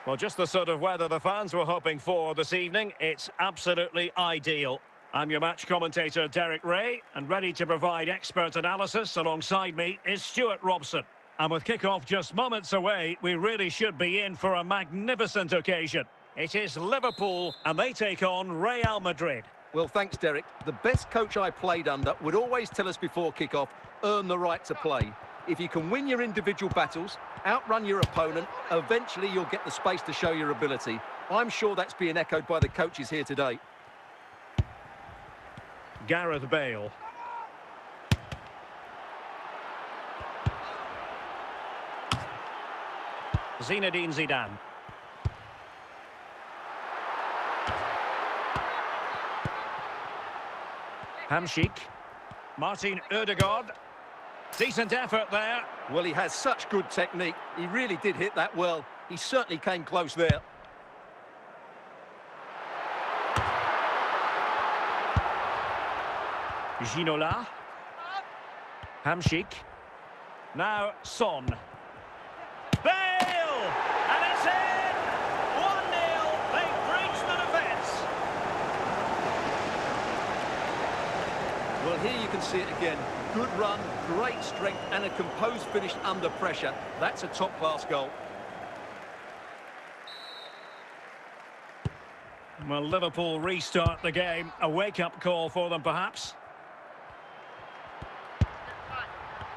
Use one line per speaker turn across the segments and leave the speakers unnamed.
Well, just the sort of weather the fans were hoping for this evening. It's absolutely ideal. I'm your match commentator, Derek Ray, and ready to provide expert analysis alongside me is Stuart Robson. And with kick-off just moments away, we really should be in for a magnificent occasion. It is Liverpool, and they take on Real Madrid.
Well, thanks, Derek. The best coach I played under would always tell us before kick-off, earn the right to play. If you can win your individual battles, outrun your opponent, eventually you'll get the space to show your ability. I'm sure that's being echoed by the coaches here today.
Gareth Bale. Zinedine Zidane. Hamsik. Martin Ødegaard. Decent effort there.
Well, he has such good technique. He really did hit that well. He certainly came close there.
Ginola. Hamsik. Now Son. Bale! And it's in! 1-0. They've breached the defence.
Well, here you can see it again. Good run, great strength, and a composed finish under pressure. That's a top-class goal.
Well, Liverpool restart the game. A wake-up call for them, perhaps.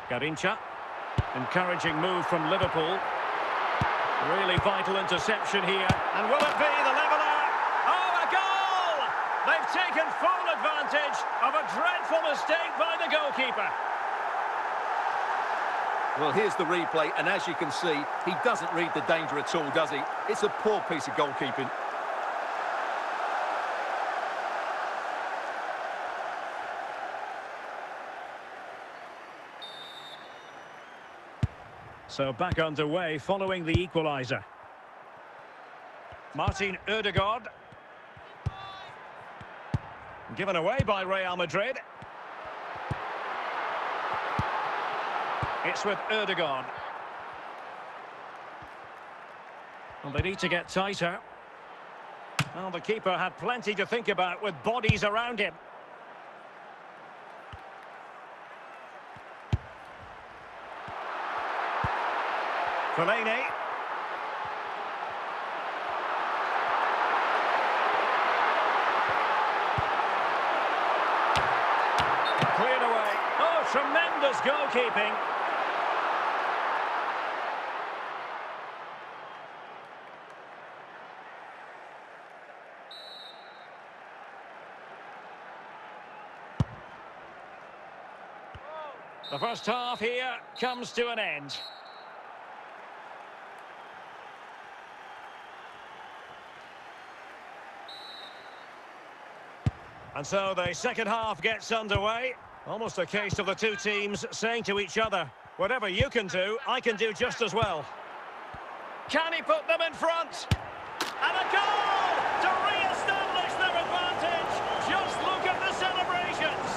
Garincha. Encouraging move from Liverpool. Really vital interception here. And will it be the leveller? Oh, a goal! They've taken full advantage of a dreadful mistake by the goalkeeper.
Well, here's the replay, and as you can see, he doesn't read the danger at all, does he? It's a poor piece of goalkeeping.
So back underway following the equaliser. Martin Ødegaard. Given away by Real Madrid. It's with Ødegaard. Well, they need to get tighter. Well, the keeper had plenty to think about with bodies around him. Fellaini. Cleared away. Oh, tremendous goalkeeping. The first half here comes to an end. And so the second half gets underway. Almost a case of the two teams saying to each other, whatever you can do, I can do just as well. Can he put them in front? And a goal to re-establish their advantage. Just look at the celebrations.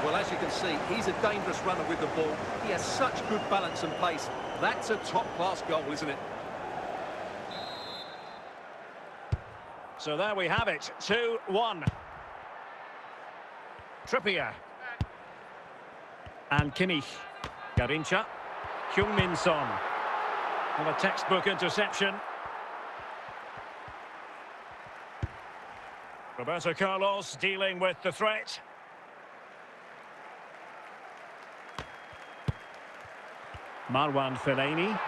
Well, as you can see, he's a dangerous runner with the ball. He has such good balance and pace. That's a top-class goal, isn't it?
So there we have it, 2-1. Trippier. And Kimmich. Garincha. Heung-min Son. And a textbook interception. Roberto Carlos dealing with the threat. Marwan Fellaini.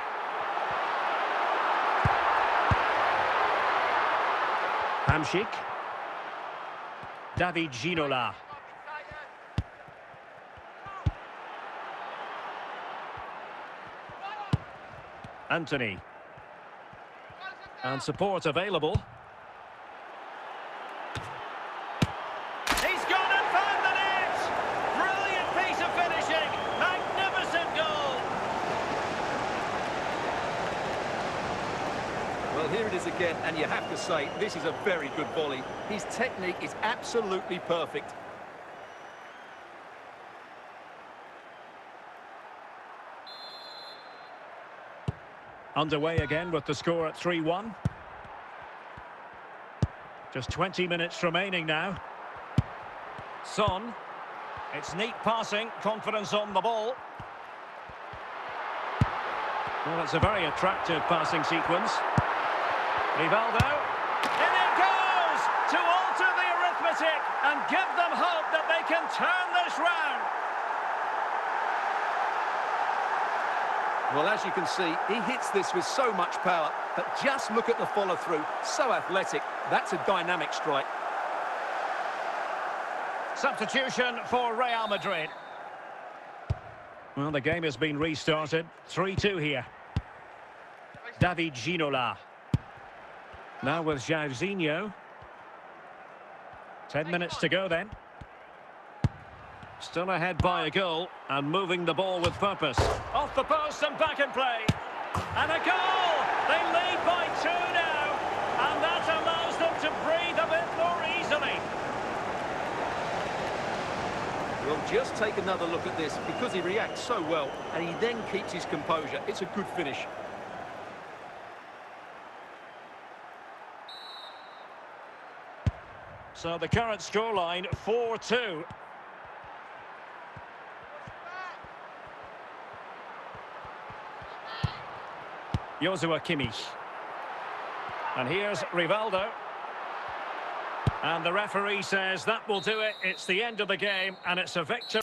Hamsik. David Ginola. Anthony. And support available. He's gone and found the net! Brilliant piece of finishing! Magnificent goal!
Well, here it is again, and you have to say, this is a very good volley. His technique is absolutely perfect.
Underway again with the score at 3-1. Just 20 minutes remaining now. Son. It's neat passing, confidence on the ball. Well, it's a very attractive passing sequence. Rivaldo. In it goes! To alter the arithmetic and give them hope that they can turn this round.
Well, as you can see, he hits this with so much power, but just look at the follow-through. So athletic. That's a dynamic strike.
Substitution for Real Madrid. Well, the game has been restarted. 3-2 here. David Ginola. Now with Jairzinho. 10 minutes to go then. Still ahead by a goal and moving the ball with purpose. Off the post and back in play. And a goal! They lead by 2 now. And that allows them to breathe a bit more easily.
Well, just take another look at this because he reacts so well and he then keeps his composure. It's a good finish.
So the current scoreline 4-2. Joshua Kimmich. And here's Rivaldo. And the referee says that will do it. It's the end of the game and it's a victory.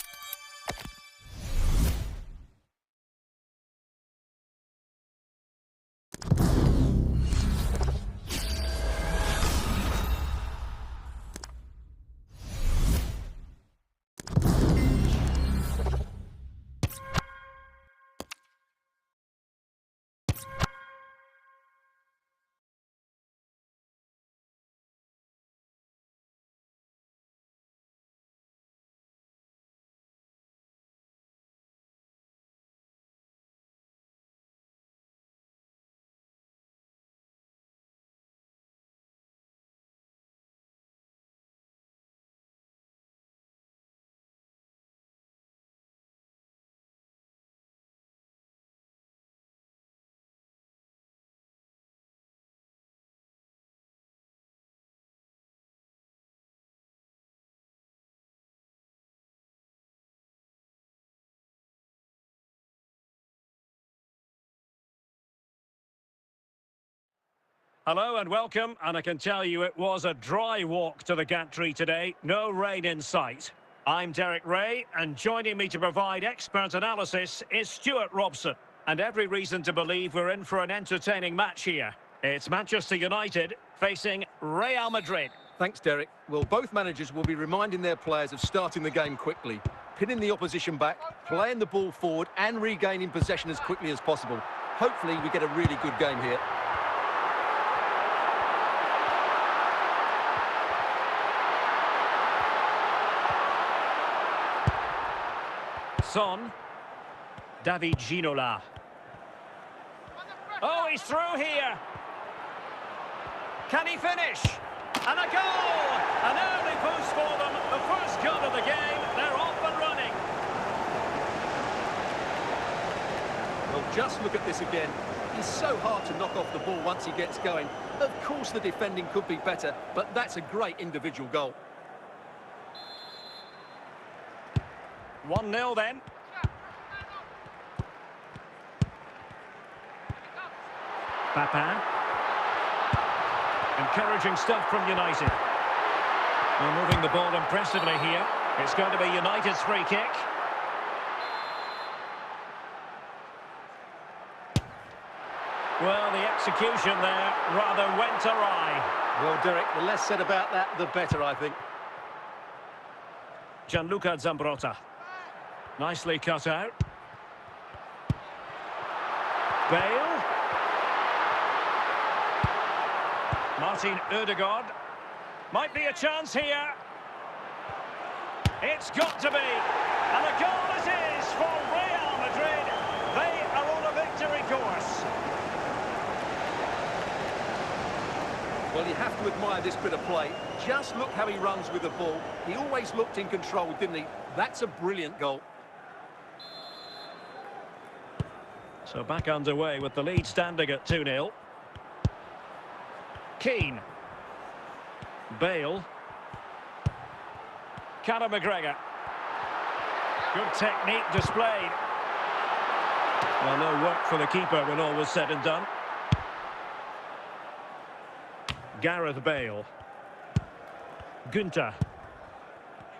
Hello and welcome, and I can tell you it was a dry walk to the gantry today, no rain in sight. I'm Derek Ray, and joining me to provide expert analysis is Stuart Robson. And every reason to believe we're in for an entertaining match here. It's Manchester United facing Real Madrid.
Thanks, Derek. Well, both managers will be reminding their players of starting the game quickly, pinning the opposition back, playing the ball forward and regaining possession as quickly as possible. Hopefully we get a really good game here.
Son. David Ginola. Oh, he's through here. Can he finish? And a goal! An early boost for them. The first goal of the game. They're off and running.
Well, just look at this again. He's so hard to knock off the ball once he gets going. Of course the defending could be better, but that's a great individual goal.
1-0 then. Papin. Encouraging stuff from United. They're moving the ball impressively here. It's going to be United's free kick. Well, the execution there rather went awry.
Well, Derek, the less said about that, the better, I think.
Gianluca Zambrotta. Nicely cut out. Bale. Martin Ødegaard. Might be a chance here. It's got to be. And a goal it is for Real Madrid. They are on a victory course.
Well, you have to admire this bit of play. Just look how he runs with the ball. He always looked in control, didn't he? That's a brilliant goal.
So back underway with the lead standing at 2-0. Keane. Bale. Conor McGregor. Good technique displayed. Well, no work for the keeper when all was said and done. Gareth Bale. Günther.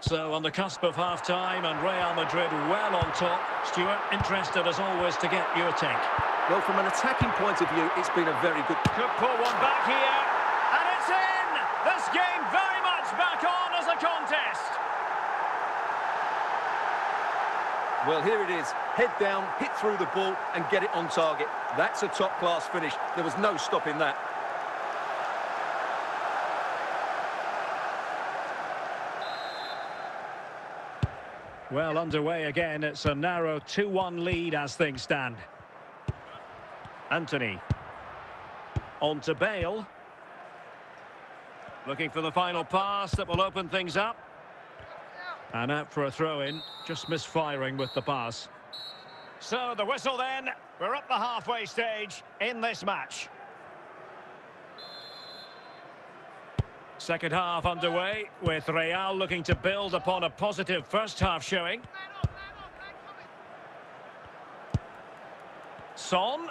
So on the cusp of half-time and Real Madrid well on top. Stuart, interested as always to get your take.
Well, from an attacking point of view, it's been a very good...
Could pull one back here. And it's in! This game very much back on as a contest.
Well, here it is. Head down, hit through the ball and get it on target. That's a top-class finish. There was no stopping that.
Well, underway again. It's a narrow 2-1 lead as things stand. Anthony. On to Bale. Looking for the final pass that will open things up. And out for a throw-in. Just misfiring with the pass. So the whistle then. We're up the halfway stage in this match. Second half underway, with Real looking to build upon a positive first half showing. Son.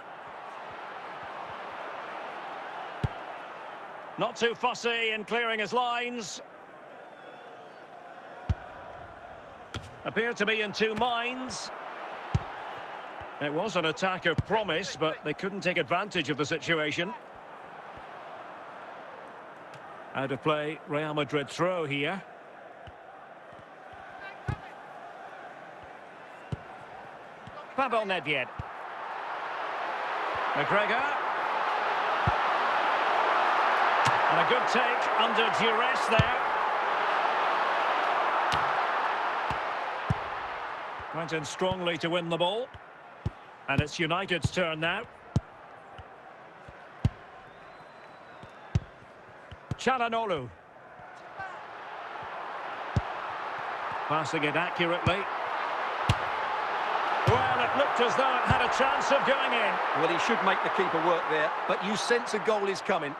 Not too fussy in clearing his lines. Appear to be in two minds. It was an attack of promise, but they couldn't take advantage of the situation. Out of play, Real Madrid throw here. Pavel Nedved. McGregor. And a good take under duress there. Went in strongly to win the ball. And it's United's turn now. Çalhanoğlu. Passing it accurately. Well, it looked as though it had a chance of going in.
Well, he should make the keeper work there, but you sense a goal is coming.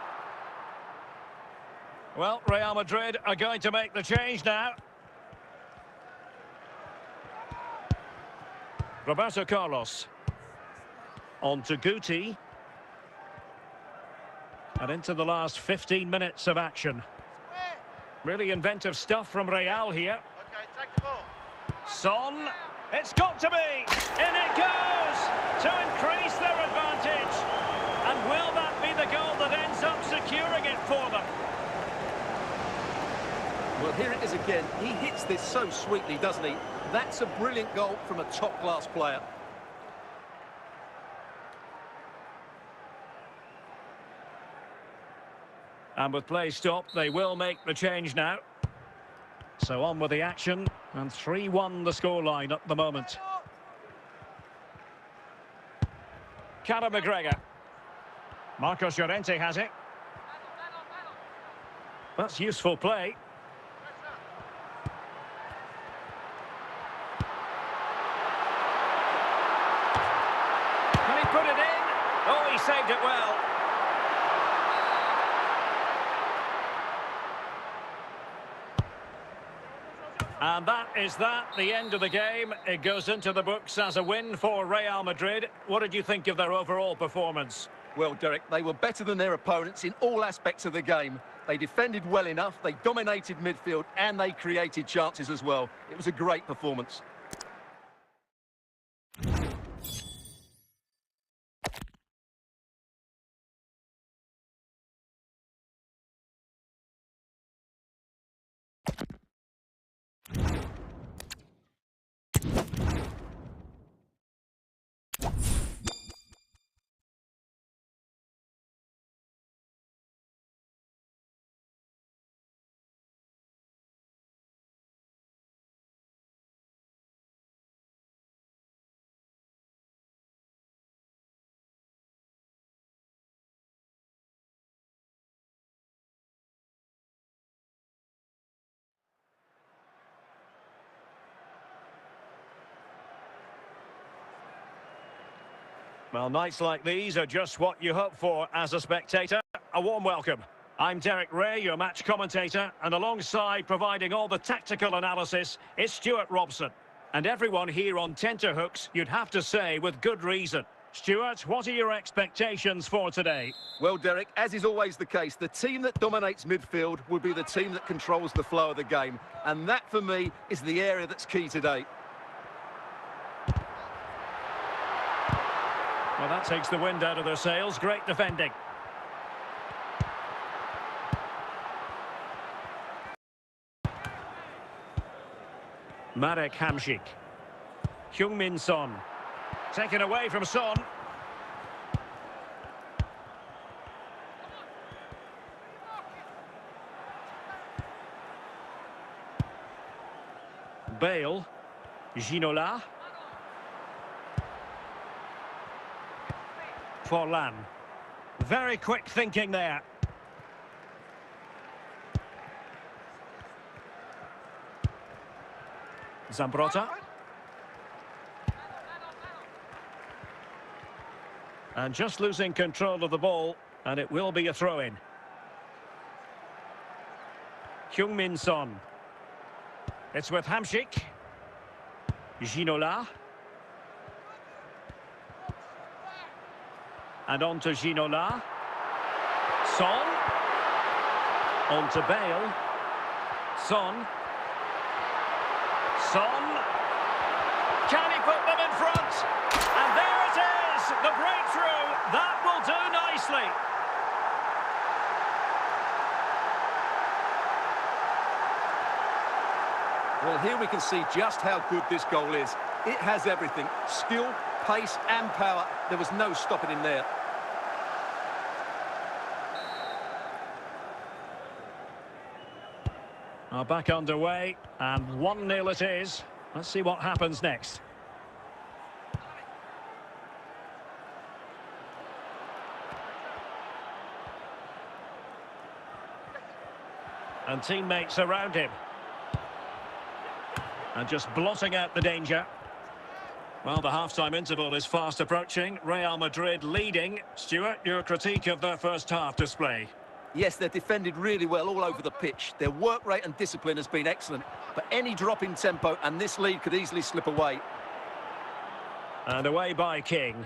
Well, Real Madrid are going to make the change now. Roberto Carlos. On to Guti. And into the last 15 minutes of action. Really inventive stuff from Real here.
Okay, take the ball.
Son. It's got to be. In it goes to increase their advantage. And will that be the goal that ends up securing it for them?
Well, here it is again. He hits this so sweetly, doesn't he? That's a brilliant goal from a top-class player.
And with play stopped, they will make the change now. So on with the action, and 3-1 the scoreline at the moment. Conor McGregor. Marcos Llorente has it. That's useful play. Can he put it in? Oh, he saved it well. And that is the end of the game. It goes into the books as a win for Real Madrid. What did you think of their overall performance?
Well, Derek, they were better than their opponents in all aspects of the game. They defended well enough, they dominated midfield, and they created chances as well. It was a great performance.
Well, nights like these are just what you hope for as a spectator. A warm welcome. I'm Derek Ray, your match commentator, and alongside providing all the tactical analysis is Stuart Robson. And everyone here on tenterhooks, you'd have to say, with good reason. Stuart, what are your expectations for today?
Well, Derek, as is always the case, the team that dominates midfield will be the team that controls the flow of the game. And that, for me, is the area that's key today.
Well, that takes the wind out of their sails. Great defending. Marek Hamsik. Heung-min Son. Taken away from Son. Bale. Ginola. Forlan. Very quick thinking there. Zambrotta. And just losing control of the ball, and it will be a throw-in. Heung-min Son. It's with Hamsik. Ginola. And on to Ginola. Son. On to Bale. Son. Son. Can he put them in front? And there it is! The breakthrough. That will do nicely.
Well, here we can see just how good this goal is. It has everything. Skill, pace and power. There was no stopping him there.
Back underway, and 1-0 it is. Let's see what happens next. And teammates around him. And just blotting out the danger. Well, the half-time interval is fast approaching. Real Madrid leading. Stuart, your critique of their first half display.
Yes, they're defended really well all over the pitch. Their work rate and discipline has been excellent. But any drop in tempo and this lead could easily slip away.
And away by King.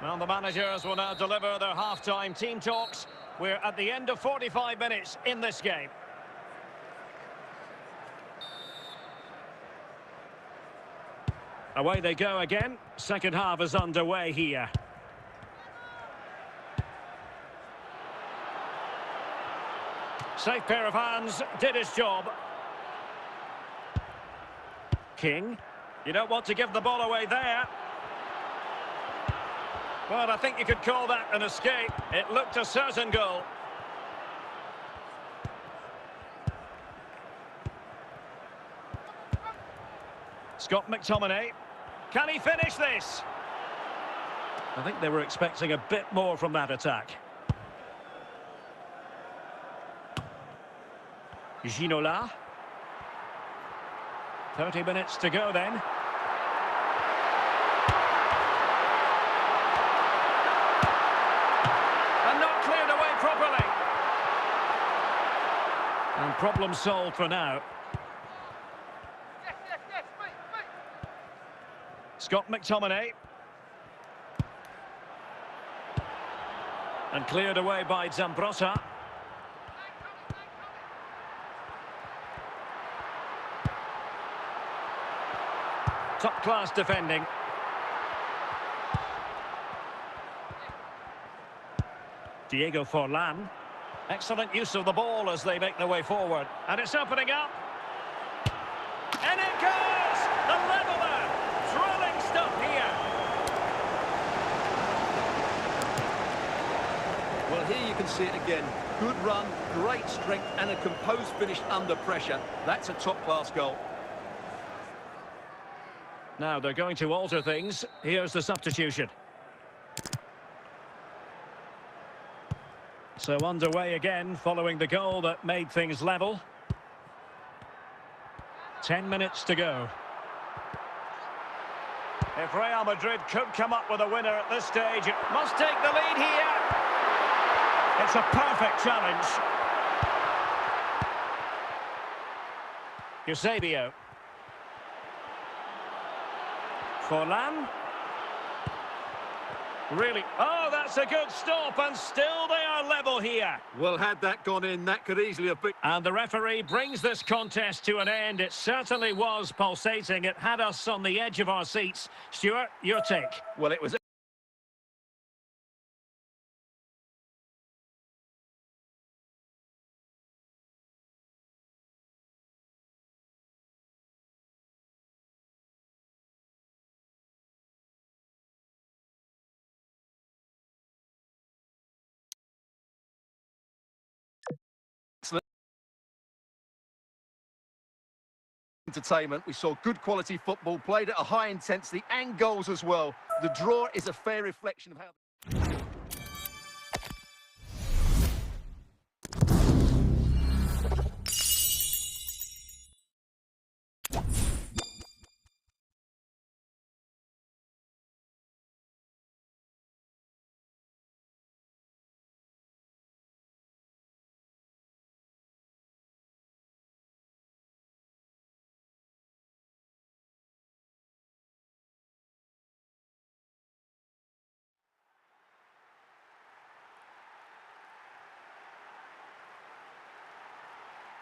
Well, the managers will now deliver their half-time team talks. We're at the end of 45 minutes in this game. Away they go again. Second half is underway here. Safe pair of hands, did his job. King. You don't want to give the ball away there. Well, I think you could call that an escape. It looked a certain goal. Scott McTominay. Can he finish this? I think they were expecting a bit more from that attack. Ginola. 30 minutes to go then. And not cleared away properly. And problem solved for now. Scott McTominay. And cleared away by Zambrotta. Top-class defending. Diego Forlan. Excellent use of the ball as they make their way forward. And it's opening up. And it goes! The leveller! Thrilling stuff here.
Well, here you can see it again. Good run, great strength and a composed finish under pressure. That's a top-class goal.
Now they're going to alter things. Here's the substitution. So underway again following the goal that made things level. 10 minutes to go. If Real Madrid could come up with a winner at this stage, it must take the lead here. It's a perfect challenge. Kazapia. Forlan. Really, oh, that's a good stop, and still they are level here.
Well, had that gone in, that could easily have been...
And the referee brings this contest to an end. It certainly was pulsating. It had us on the edge of our seats. Stuart, your take.
Well, it was... entertainment. We saw good quality football, played at a high intensity and goals as well. The draw is a fair reflection of how...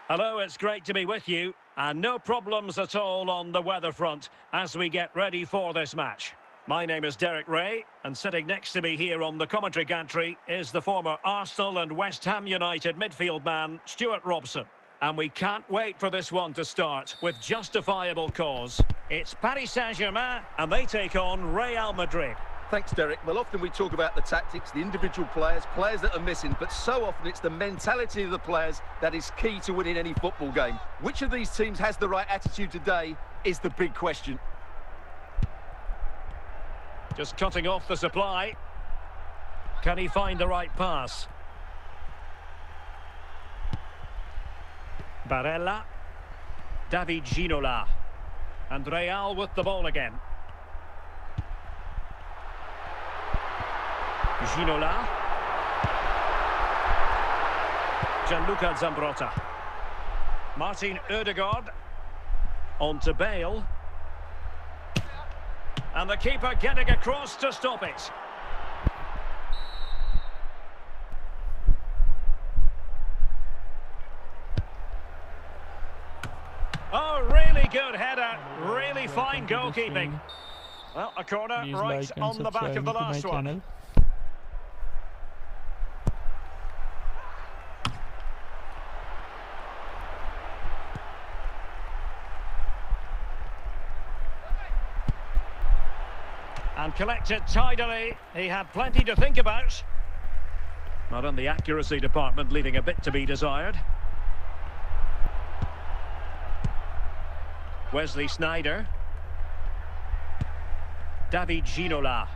Hello, it's great to be with you, and no problems at all on the weather front as we get ready for this match. My name is Derek Ray, and sitting next to me here on the commentary gantry is the former Arsenal and West Ham United midfield man, Stuart Robson. And we can't wait for this one to start with justifiable cause. It's Paris Saint-Germain, and they take on Real Madrid.
Thanks, Derek. Well, often we talk about the tactics, the individual players that are missing, but so often it's the mentality of the players that is key to winning any football game. Which of these teams has the right attitude today is the big question.
Just cutting off the supply. Can he find the right pass? Barella. David Ginola. And Real with the ball again. Ginola. Gianluca Zambrotta. Martin Ødegaard. On to Bale. And the keeper getting across to stop it. Oh, really good header. Really fine goalkeeping. Well, a corner right on the back of the last one. And collected tidily. He had plenty to think about. Not in the accuracy department, leaving a bit to be desired. Wesley Sneijder. David Ginola.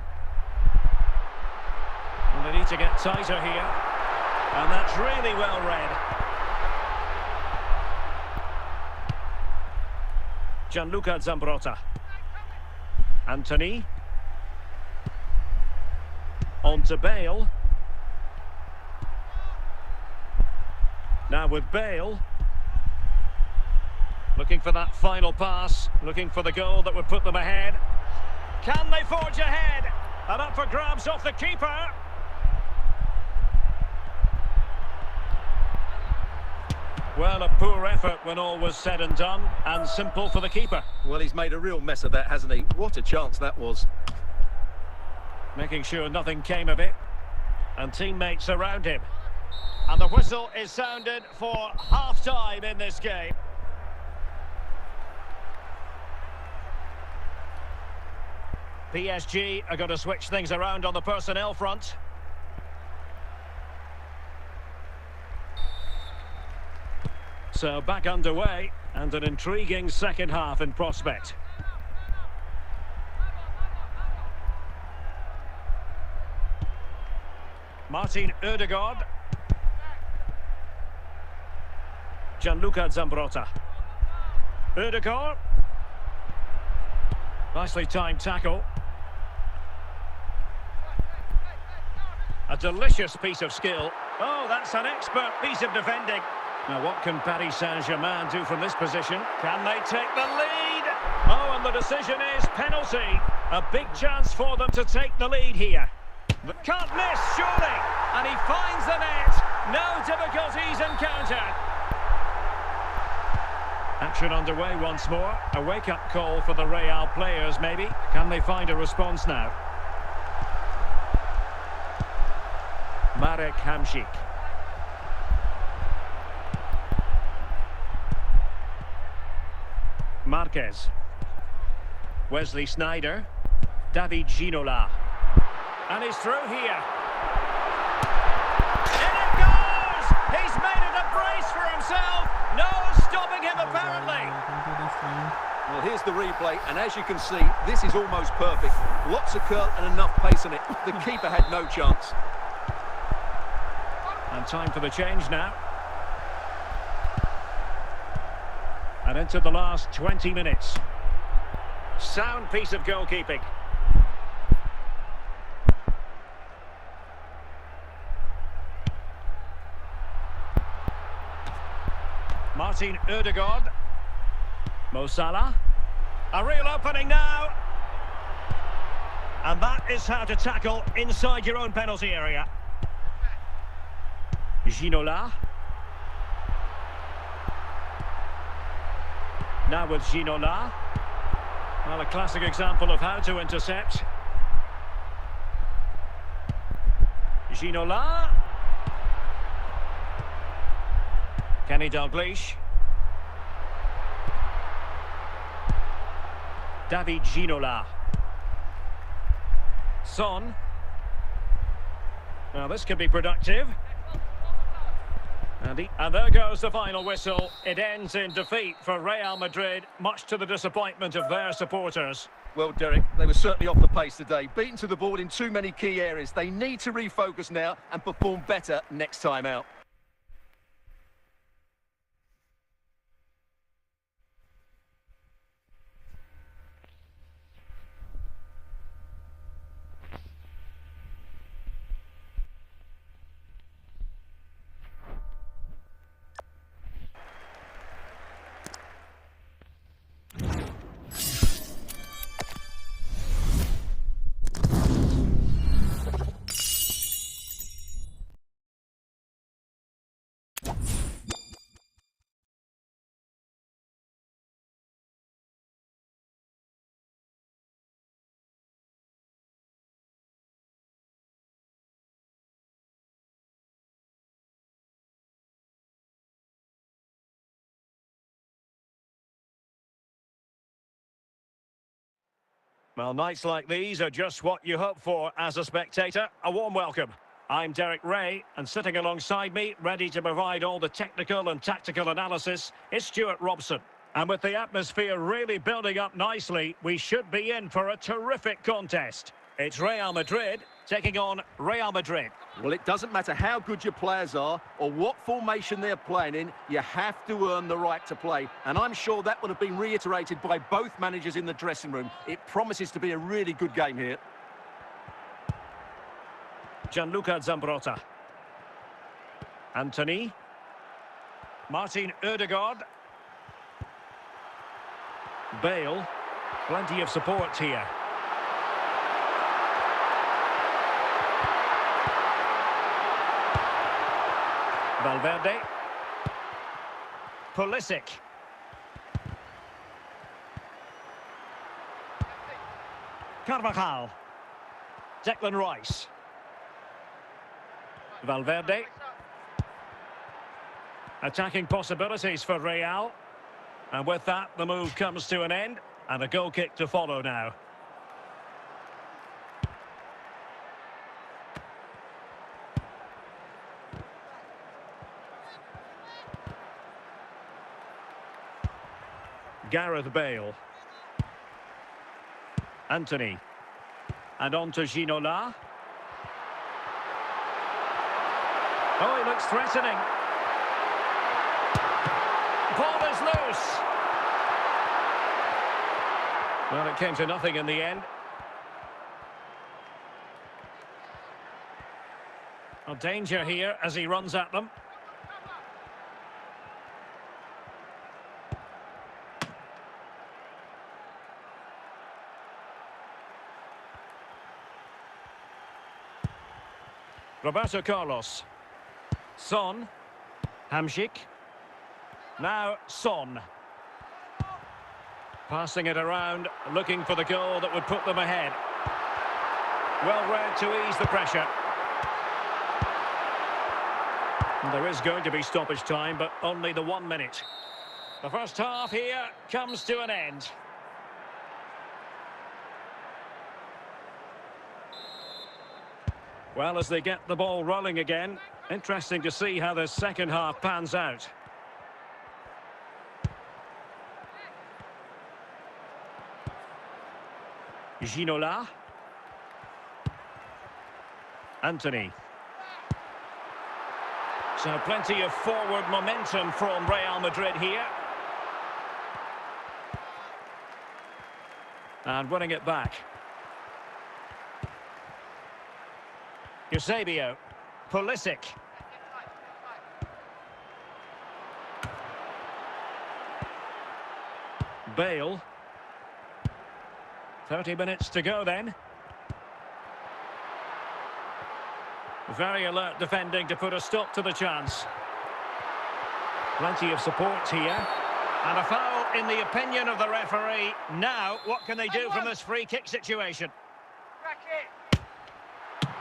And they need to get tighter here. And that's really well read. Gianluca Zambrotta. Anthony. On to Bale. Now with Bale. Looking for that final pass. Looking for the goal that would put them ahead. Can they forge ahead? And up for grabs off the keeper. Well, a poor effort when all was said and done. And simple for the keeper.
Well, he's made a real mess of that, hasn't he? What a chance that was.
Making sure nothing came of it. And teammates around him. And the whistle is sounded for half-time in this game. PSG are going to switch things around on the personnel front. So back underway, and an intriguing second half in prospect. Martin Ødegaard. Gianluca Zambrotta. Ødegaard. Nicely timed tackle. A delicious piece of skill. Oh, that's an expert piece of defending. Now, what can Paris Saint-Germain do from this position? Can they take the lead? Oh, and the decision is penalty. A big chance for them to take the lead here. But can't miss, surely. And he finds the net. No difficulties encountered. Action underway once more. A wake-up call for the Real players, maybe. Can they find a response now? Marek Hamšík. Marquez. Wesley Sneijder. David Ginola. And he's through here. In it goes! He's made it a brace for himself. No stopping him, apparently.
Well, here's the replay, and as you can see, this is almost perfect. Lots of curl and enough pace on it. The keeper had no chance.
And time for the change now. And into the last 20 minutes. Sound piece of goalkeeping. Martin Ødegaard. Mo Salah. A real opening now. And that is how to tackle inside your own penalty area. Ginola. Now with Ginola. Well, a classic example of how to intercept. Ginola. Kenny Dalglish. David Ginola. Son. Now this could be productive. And there goes the final whistle. It ends in defeat for Real Madrid, much to the disappointment of their supporters.
Well, Derek, they were certainly off the pace today. Beaten to the ball in too many key areas. They need to refocus now and perform better next time out.
Well, nights like these are just what you hope for as a spectator. A warm welcome. I'm Derek Ray, and sitting alongside me, ready to provide all the technical and tactical analysis, is Stuart Robson. And with the atmosphere really building up nicely, we should be in for a terrific contest. It's Real Madrid taking on Real Madrid.
Well, it doesn't matter how good your players are or what formation they're playing in, you have to earn the right to play. And I'm sure that would have been reiterated by both managers in the dressing room. It promises to be a really good game here.
Gianluca Zambrotta. Anthony. Martin Ødegaard. Bale. Plenty of support here. Valverde. Pulisic. Carvajal. Declan Rice. Valverde. Attacking possibilities for Real. And with that, the move comes to an end. And a goal kick to follow now. Gareth Bale. Anthony. And on to Ginola. Oh, he looks threatening. Well, it came to nothing in the end. A danger here as he runs at them. Roberto Carlos. Son. Hamsik. Now Son. Passing it around, looking for the goal that would put them ahead. Well read to ease the pressure. And there is going to be stoppage time, but only the 1 minute. The first half here comes to an end. Well, as they get the ball rolling again, interesting to see how the second half pans out. Ginola. Anthony. So plenty of forward momentum from Real Madrid here. And winning it back. Kazapia. Pulisic. Bale. 30 minutes to go then. Very alert defending to put a stop to the chance. Plenty of support here. And a foul in the opinion of the referee. Now, what can they do from this free kick situation?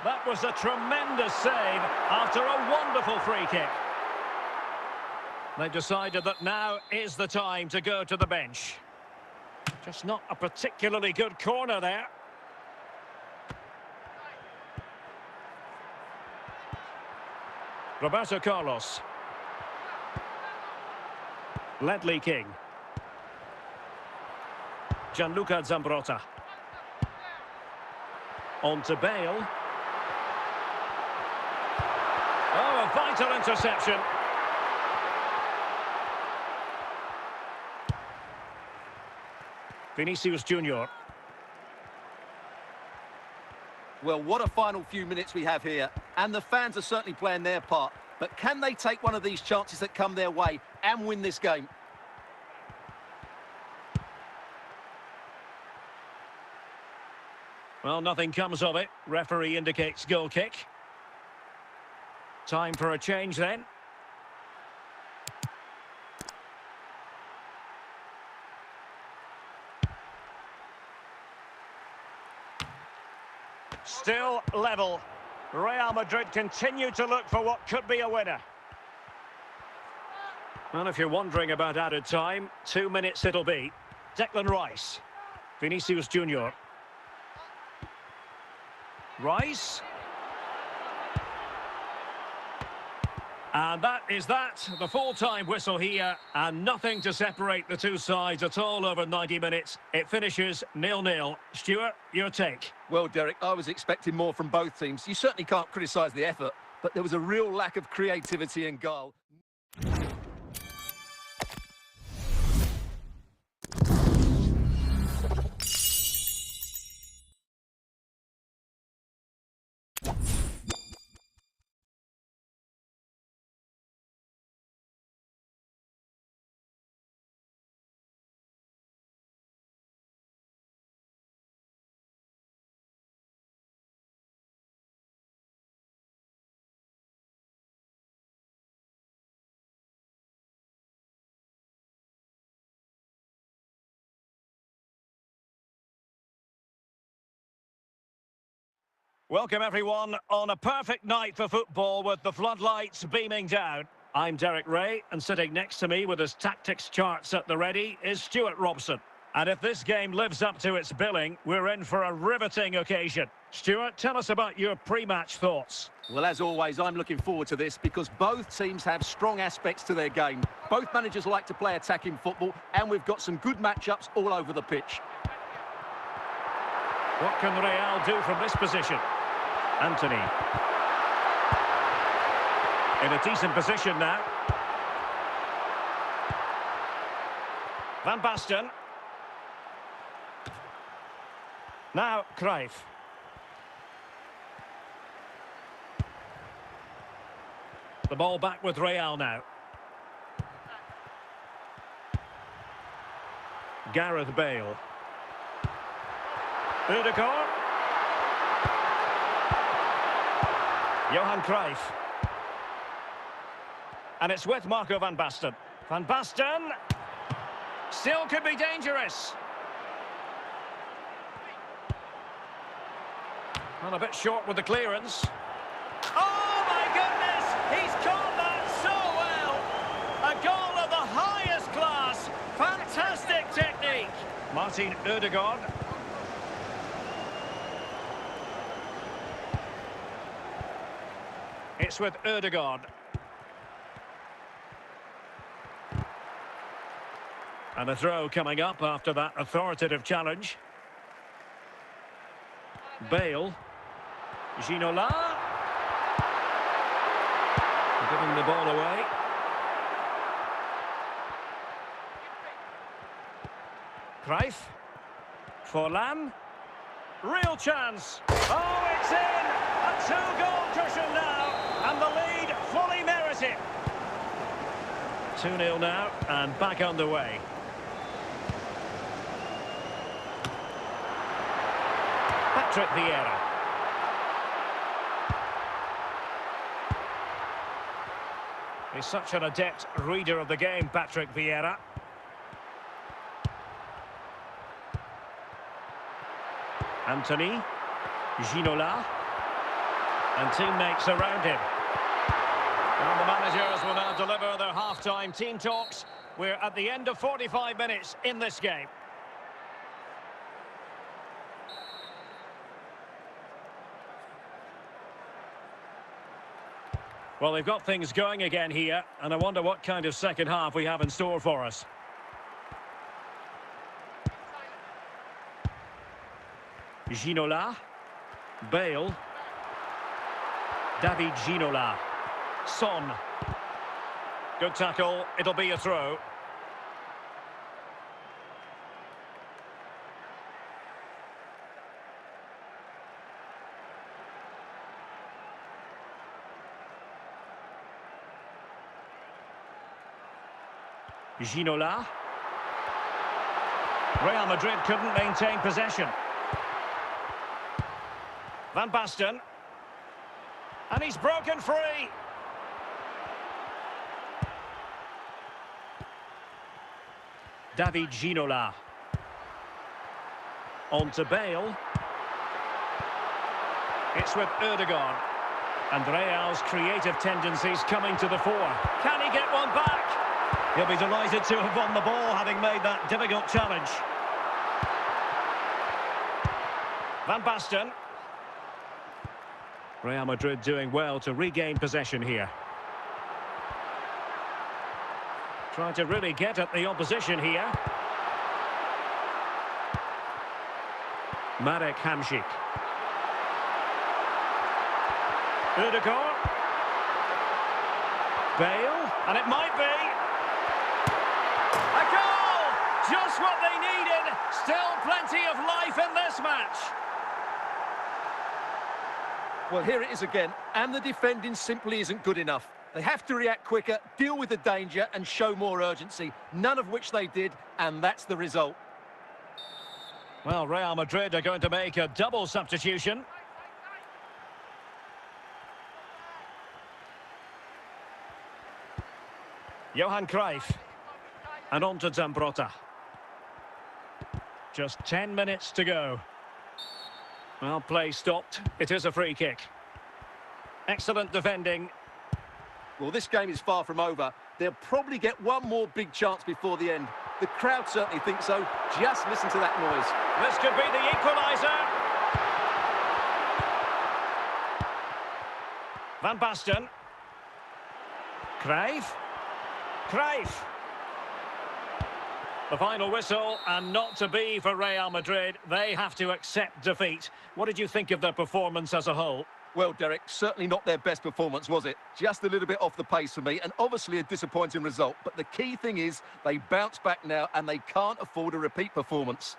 That was a tremendous save after a wonderful free kick. They've decided that now is the time to go to the bench. Just not a particularly good corner there. Roberto Carlos. Ledley King. Gianluca Zambrotta. On to Bale. Oh, a vital interception. Vinicius Junior.
Well, what a final few minutes we have here. And the fans are certainly playing their part. But can they take one of these chances that come their way and win this game?
Well, nothing comes of it. Referee indicates goal kick. Time for a change then. Still level. Real Madrid continue to look for what could be a winner. Well, if you're wondering about added time, 2 minutes it'll be. Declan Rice. Vinicius Junior. Rice. And that is that, the full-time whistle here, and nothing to separate the two sides at all over 90 minutes. It finishes 0-0. Stuart, your take?
Well, Derek, I was expecting more from both teams. You certainly can't criticise the effort, but there was a real lack of creativity and goal.
Welcome everyone on a perfect night for football with the floodlights beaming down. I'm Derek Ray, and sitting next to me with his tactics charts at the ready is Stuart Robson. And if this game lives up to its billing, we're in for a riveting occasion. Stuart, tell us about your pre-match thoughts.
Well, as always, I'm looking forward to this because both teams have strong aspects to their game. Both managers like to play attacking football, and we've got some good matchups all over the pitch.
What can Real do from this position? Anthony. In a decent position now. Van Basten. Now, Cruyff. The ball back with Real now. Gareth Bale. Ødegaard. Johan Cruyff. And it's with Marco van Basten. Van Basten still could be dangerous. Well, a bit short with the clearance. Oh my goodness! He's caught that so well! A goal of the highest class. Fantastic technique. Martin Ødegaard. It's with Ødegaard. And a throw coming up after that authoritative challenge. Bale. Ginola. Giving the ball away. Cruyff. Forlan. Real chance. Oh, it's in! A two-goal cushion now. And the lead fully merited. 2-0 now and back underway. Patrick Vieira. He's such an adept reader of the game, Patrick Vieira. Anthony. Ginola. And teammates around him. And the managers will now deliver their half-time team talks. We're at the end of 45 minutes in this game. Well, they've got things going again here, and I wonder what kind of second half we have in store for us. Ginola. Bale. David Ginola. Son. Good tackle. It'll be a throw. Ginola. Real Madrid couldn't maintain possession. Van Basten. And he's broken free. David Ginola. On to Bale. It's with Ødegaard. And Real's creative tendencies coming to the fore. Can he get one back? He'll be delighted to have won the ball, having made that difficult challenge. Van Basten. Real Madrid doing well to regain possession here. Trying to really get at the opposition here. Marek Hamšík. Ødegaard. Bale, and it might be. A goal! Just what they needed. Still plenty of life in this match.
Well, here it is again, and the defending simply isn't good enough. They have to react quicker, deal with the danger, and show more urgency, none of which they did, and that's the result.
Well, Real Madrid are going to make a double substitution. Johan Cruyff. And on to Zambrotta. Just 10 minutes to go. Well, play stopped. It is a free kick. Excellent defending.
Well, this game is far from over. They'll probably get one more big chance before the end. The crowd certainly think so. Just listen to that noise.
This could be the equaliser. Van Basten. Cruyff. Cruyff. The final whistle, and not to be for Real Madrid. They have to accept defeat. What did you think of their performance as a whole?
Well, Derek, certainly not their best performance, was it? Just a little bit off the pace for me, and obviously a disappointing result. But the key thing is they bounce back now, and they can't afford a repeat performance.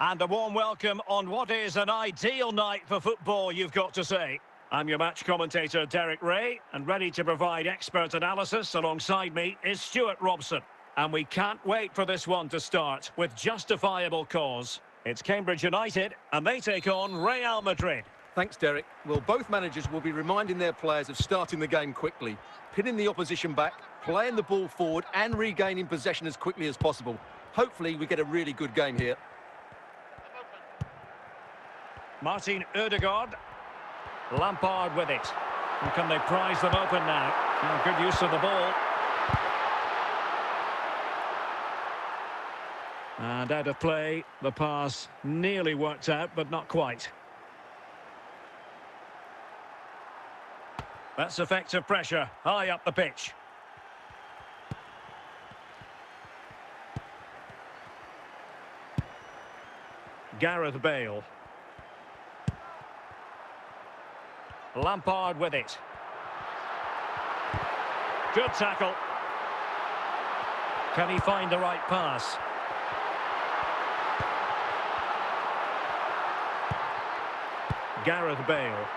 And a warm welcome on what is an ideal night for football, you've got to say. I'm your match commentator, Derek Ray, and ready to provide expert analysis alongside me is Stuart Robson. And we can't wait for this one to start with justifiable cause. It's Cambridge United, and they take on Real Madrid.
Thanks, Derek. Well, both managers will be reminding their players of starting the game quickly, pinning the opposition back, playing the ball forward and regaining possession as quickly as possible. Hopefully, we get a really good game here.
Martin Ødegaard. Lampard with it. And can they prize them open now? Oh, good use of the ball. And out of play, the pass nearly worked out, but not quite. That's effective pressure, high up the pitch. Gareth Bale. Lampard with it. Good tackle. Can he find the right pass? Gareth Bale.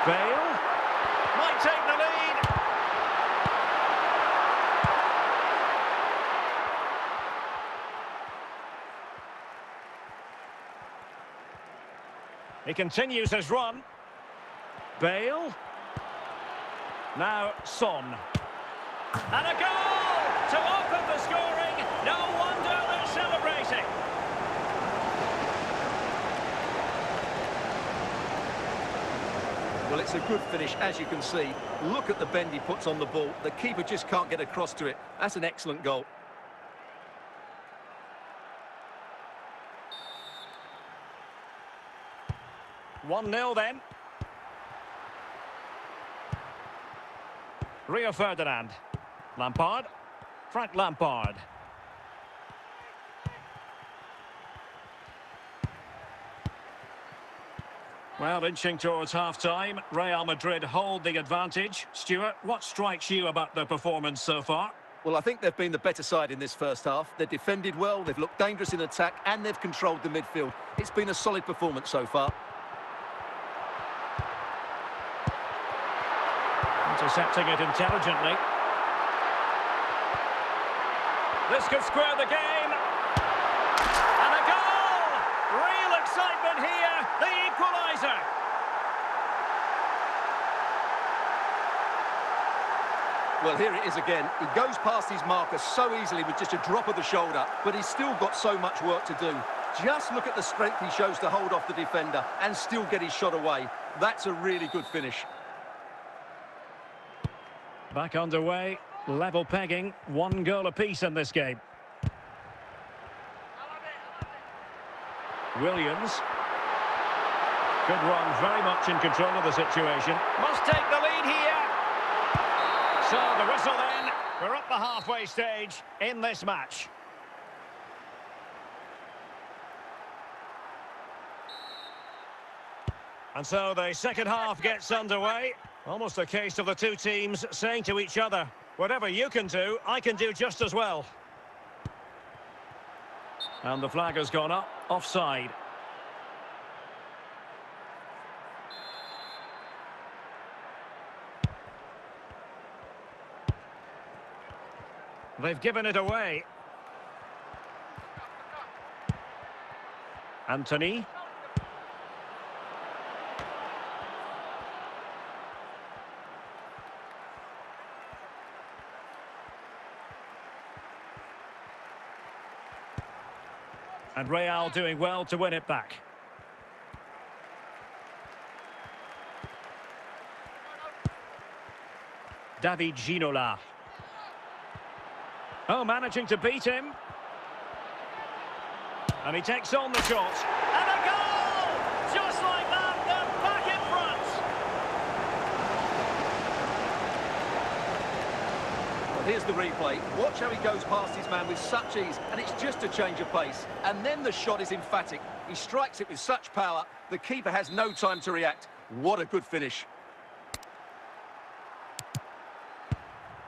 Bale might take the lead. He continues his run. Bale. Now Son. And a goal to open the scoring. No wonder they're celebrating.
Well, it's a good finish, as you can see. Look at the bend he puts on the ball. The keeper just can't get across to it. That's an excellent goal.
One-nil then. Rio Ferdinand. Lampard. Frank Lampard. Well, inching towards half-time, Real Madrid hold the advantage. Stuart, what strikes you about their performance so far?
Well, I think they've been the better side in this first half. They've defended well, they've looked dangerous in attack, and they've controlled the midfield. It's been a solid performance so far.
Intercepting it intelligently. This could square the game. And a goal! Real excitement here. The equaliser.
Well, here it is again. He goes past his marker so easily with just a drop of the shoulder, but he's still got so much work to do. Just look at the strength he shows to hold off the defender and still get his shot away. That's a really good finish.
Back underway, level pegging, 1 goal apiece in this game. Williams. Good run, very much in control of the situation. Must take the lead here. So the whistle then, we're up the halfway stage in this match. And so the second half gets underway. Almost a case of the two teams saying to each other, whatever you can do, I can do just as well. And the flag has gone up, offside. They've given it away. Anthony. And Real doing well to win it back. David Ginola. Oh, managing to beat him. And he takes on the shot. And a goal! Just like that, they're back in front.
Well, here's the replay. Watch how he goes past his man with such ease, and it's just a change of pace. And then the shot is emphatic. He strikes it with such power, the keeper has no time to react. What a good finish.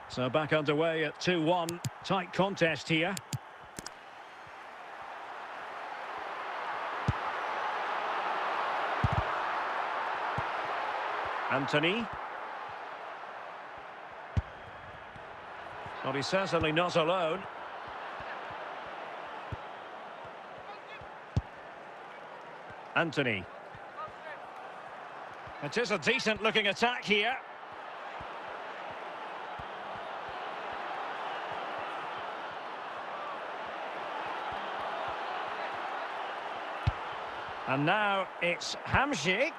So back underway at 2-1. Tight contest here. Anthony. Well, he's certainly not alone. Anthony. It is a decent-looking attack here. And now it's Hamsik.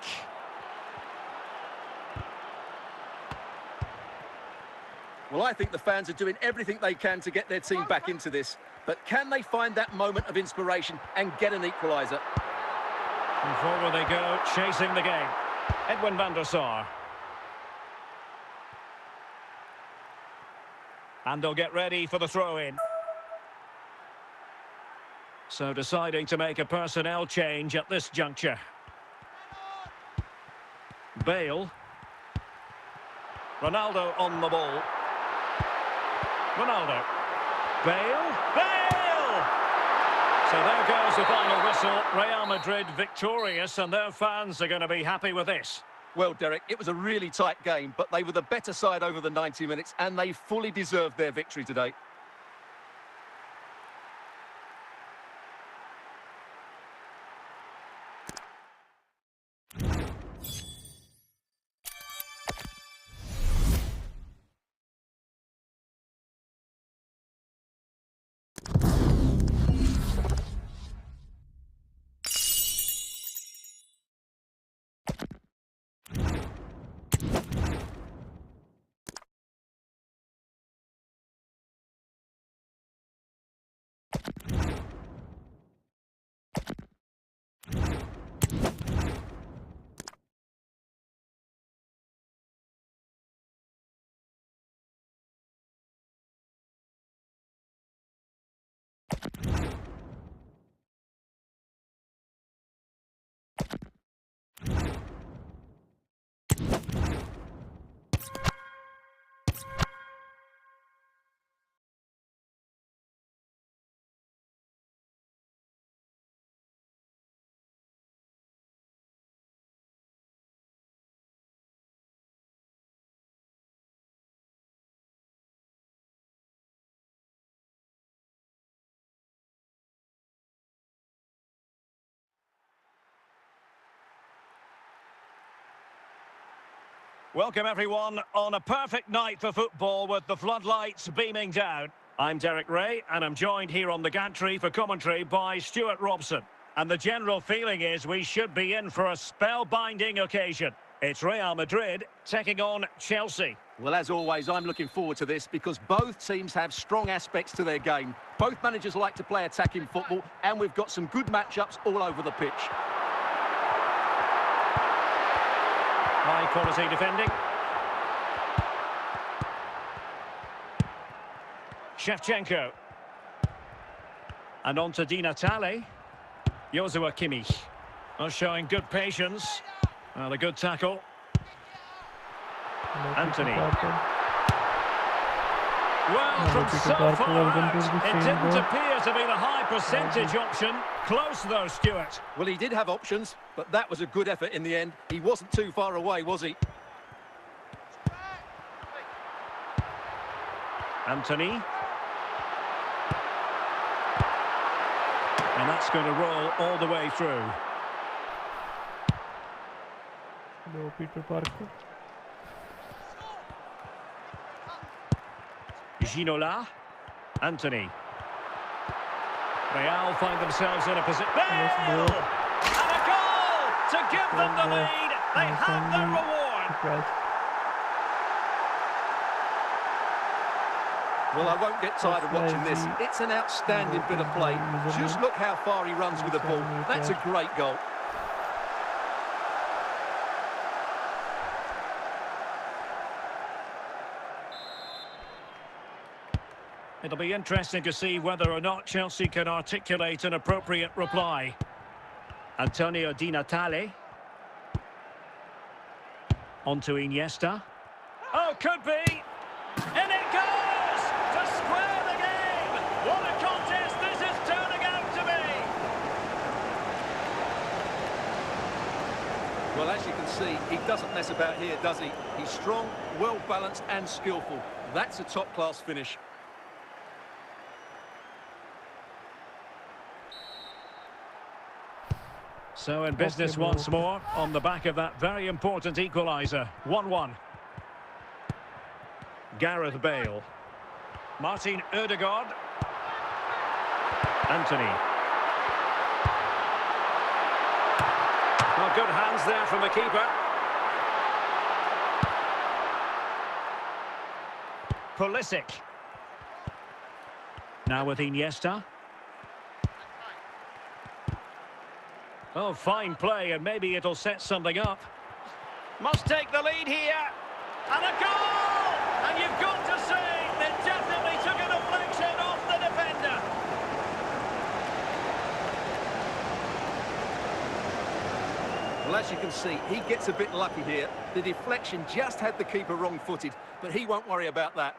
Well, I think the fans are doing everything they can to get their team back into this. But can they find that moment of inspiration and get an equaliser?
And forward they go, chasing the game. Edwin van der Sar. And they'll get ready for the throw-in. So deciding to make a personnel change at this juncture. Bale. Ronaldo on the ball. Ronaldo. Bale. Bale! So there goes the final whistle. Real Madrid victorious, and their fans are going to be happy with this.
Well, Derek, it was a really tight game, but they were the better side over the 90 minutes, and they fully deserved their victory today.
Welcome everyone on a perfect night for football with the floodlights beaming down. I'm Derek Ray and I'm joined here on the gantry for commentary by Stuart Robson. And the general feeling is we should be in for a spellbinding occasion. It's Real Madrid taking on Chelsea.
Well, as always, I'm looking forward to this because both teams have strong aspects to their game. Both managers like to play attacking football, and we've got some good matchups all over the pitch.
High quality defending. Shevchenko. And on to Di Natale. Joshua Kimmich. Showing good patience. The good tackle. Anthony. Well, from so far out, it didn't appear to be the high percentage option. Close though, Stuart.
Well, he did have options, but that was a good effort in the end. He wasn't too far away, was he?
Anthony. And that's going to roll all the way through.
No, Peter Parker.
Ginola. Anthony. Real find themselves in a position. Bale! And a goal to give them the lead. They have their reward.
Well, I won't get tired of watching this. It's an outstanding bit of play. Just look how far he runs with the ball. That's a great goal.
It'll be interesting to see whether or not Chelsea can articulate an appropriate reply. Antonio Di Natale. On to Iniesta. Oh, could be! And it goes! To square the game! What a contest this is turning out to be!
Well, as you can see, he doesn't mess about here, does he? He's strong, well-balanced and skillful. That's a top-class finish.
So in business
Okay,
once more, on the back of that very important equaliser. 1-1. Gareth Bale. Martin Ødegaard. Anthony. Well, good hands there from the keeper. Pulisic. Now with Iniesta. Oh, fine play, and maybe it'll set something up. Must take the lead here. And a goal! And you've got to say, it definitely took a deflection off the defender.
Well, as you can see, he gets a bit lucky here. The deflection just had the keeper wrong-footed, but he won't worry about that.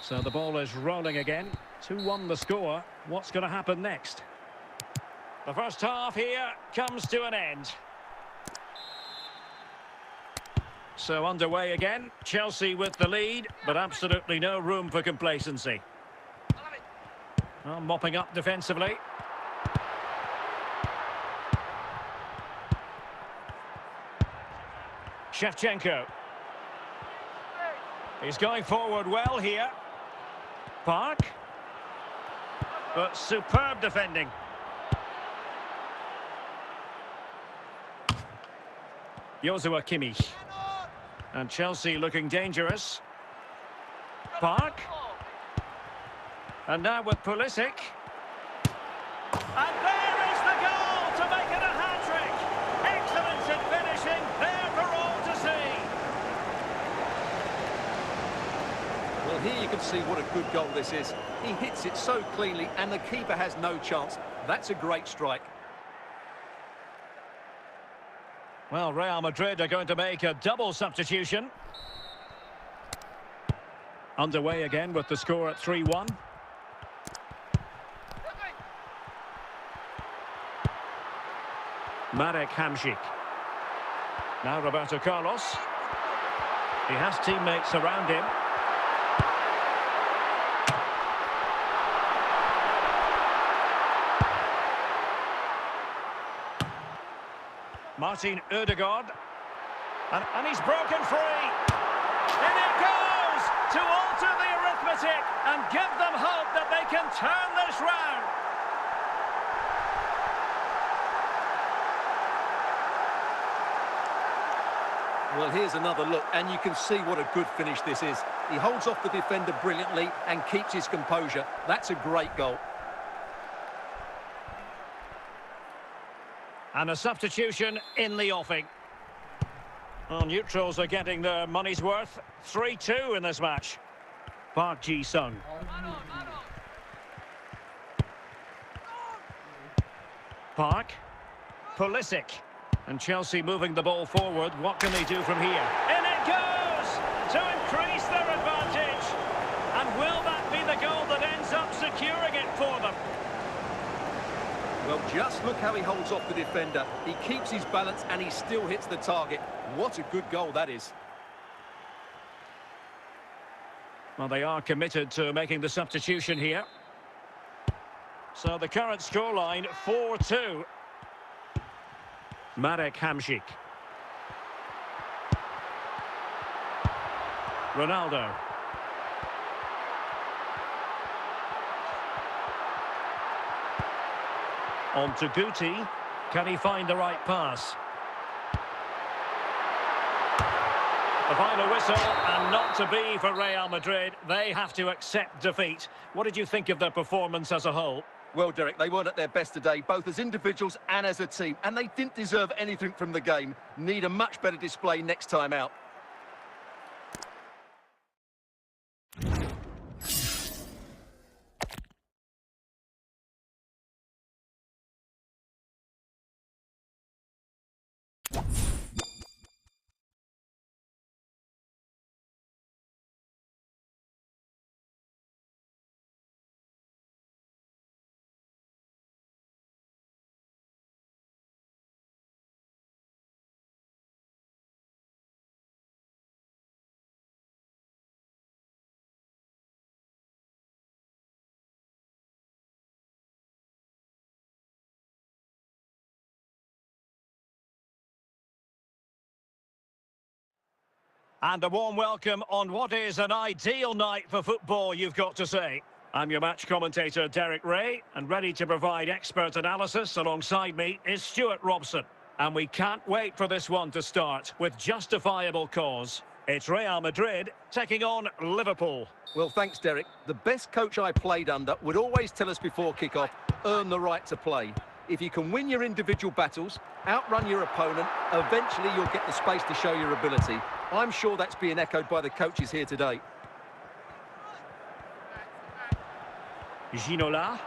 So the ball is rolling again. 2-1 the score. What's going to happen next? The first half here comes to an end. So underway again. Chelsea with the lead, but absolutely no room for complacency. Well, mopping up defensively. Shevchenko. He's going forward well here. Park. But superb defending. Joshua Kimmich. And Chelsea looking dangerous. Park. And now with Pulisic. And there is the goal to make it a hat-trick. Excellence in finishing, there for all to see.
Well, here you can see what a good goal this is. He hits it so cleanly and the keeper has no chance. That's a great strike.
Well, Real Madrid are going to make a double substitution. Underway again with the score at 3-1. Marek Hamšík. Now Roberto Carlos. He has teammates around him. Martin Ødegaard. And he's broken free. In it goes to alter the arithmetic and give them hope that they can turn this round.
Well, here's another look, and you can see what a good finish this is. He holds off the defender brilliantly and keeps his composure. That's a great goal.
And a substitution in the offing. Well, neutrals are getting their money's worth. 3-2 in this match. Park Ji-sung. Park. Pulisic. And Chelsea moving the ball forward. What can they do from here? In it goes! To increase their advantage. And will that be the goal that ends up securing it for them?
Well, just look how he holds off the defender. He keeps his balance and he still hits the target. What a good goal that is.
Well, they are committed to making the substitution here. So the current scoreline, 4-2. Marek Hamšík. Ronaldo. On to Guti. Can he find the right pass? The final whistle, and not to be for Real Madrid. They have to accept defeat. What did you think of their performance as a whole?
Well, Derek, they weren't at their best today, both as individuals and as a team, and they didn't deserve anything from the game. Need a much better display next time out.
And a warm welcome on what is an ideal night for football, you've got to say. I'm your match commentator, Derek Ray, and ready to provide expert analysis alongside me is Stuart Robson. And we can't wait for this one to start with justifiable cause. It's Real Madrid taking on Liverpool.
Well, thanks, Derek. The best coach I played under would always tell us before kick-off, earn the right to play. If you can win your individual battles, outrun your opponent, eventually you'll get the space to show your ability. I'm sure that's being echoed by the coaches here today.
Ginola,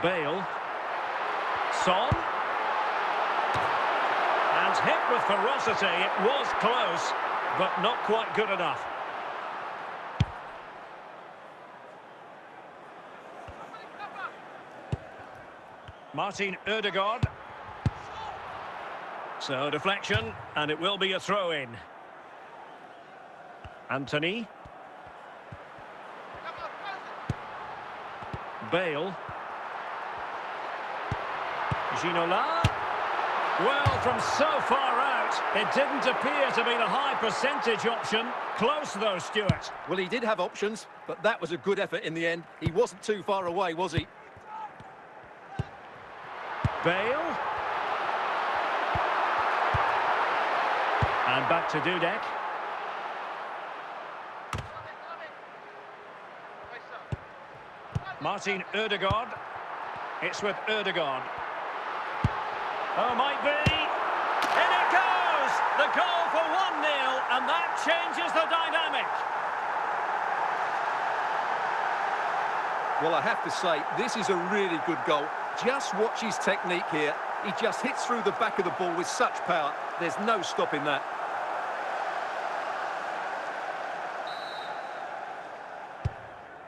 Bale, Son, and hit with ferocity. It was close, but not quite good enough. Martin Ødegaard. So deflection, and it will be a throw-in. Anthony. Bale. Ginola. Well, from so far out, it didn't appear to be the high percentage option. Close though, Stuart.
Well, he did have options, but that was a good effort in the end. He wasn't too far away, was he?
Bale. And back to Dudek. Martin Ødegaard. It's with Ødegaard. Oh, might be. In it goes! The goal for 1-0, and that changes the dynamic.
Well, I have to say, this is a really good goal. Just watch his technique here. He just hits through the back of the ball with such power. There's no stopping that.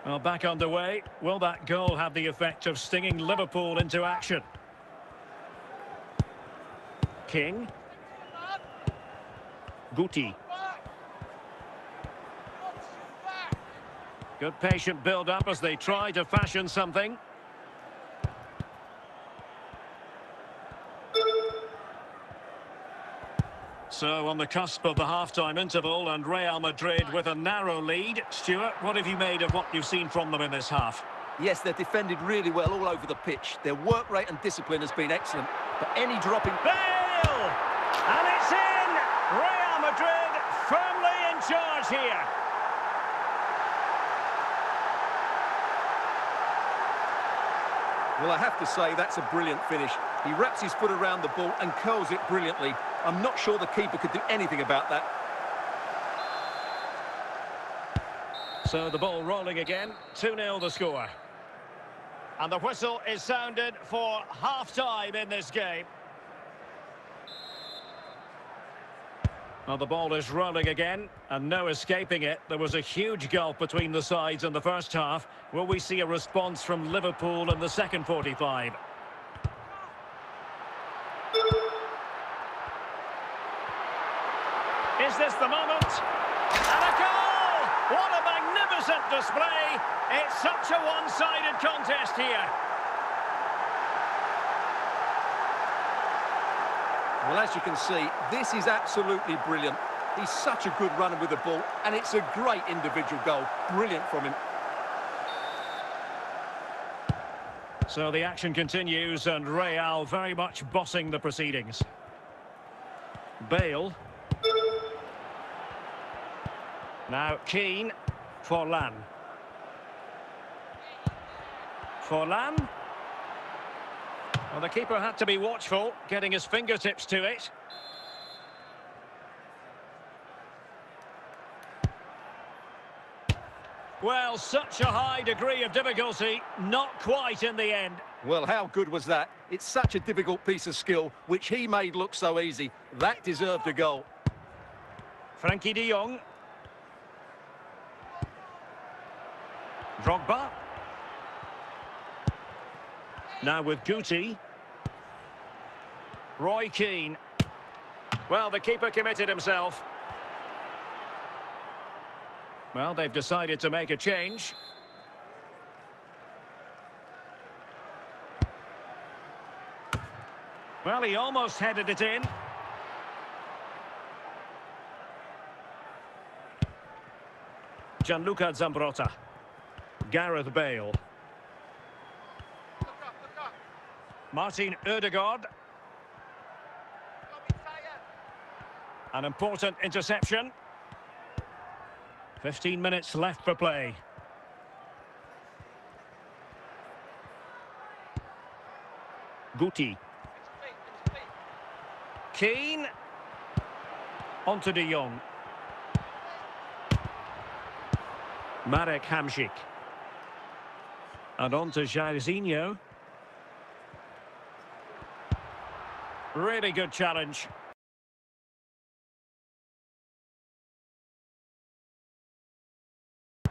Well, back underway. Will that goal have the effect of stinging Liverpool into action? King. Guti. Good patient build-up as they try to fashion something. So on the cusp of the half-time interval and Real Madrid with a narrow lead. Stuart, what have you made of what you've seen from them in this half?
Yes, they're defended really well all over the pitch. Their work rate and discipline has been excellent. But any dropping...
Bale! And it's in! Real Madrid firmly in charge here.
Well, I have to say, that's a brilliant finish. He wraps his foot around the ball and curls it brilliantly. I'm not sure the keeper could do anything about that.
So the ball rolling again, 2-0 the score. And the whistle is sounded for half-time in this game. Well, the ball is rolling again, and no escaping it. There was a huge gulf between the sides in the first half. Will we see a response from Liverpool in the second 45? Is this the moment? And a goal! What a magnificent display! It's such a one-sided contest here.
Well, as you can see, this is absolutely brilliant. He's such a good runner with the ball, and it's a great individual goal. Brilliant from him.
So the action continues, and Real very much bossing the proceedings. Bale. Now Keane. Forlan. Forlan. Well, the keeper had to be watchful, getting his fingertips to it. Well, such a high degree of difficulty, not quite in the end.
Well, how good was that? It's such a difficult piece of skill, which he made look so easy. That deserved a goal.
Frankie de Jong. Drogba. Now with Guti. Roy Keane. Well, the keeper committed himself. Well, they've decided to make a change. Well, he almost headed it in. Gianluca Zambrotta. Gareth Bale. Martin Ødegaard. An important interception. 15 minutes left for play. Guti. Keane. On to De Jong. Marek Hamsik. And on to Jairzinho. Really good challenge.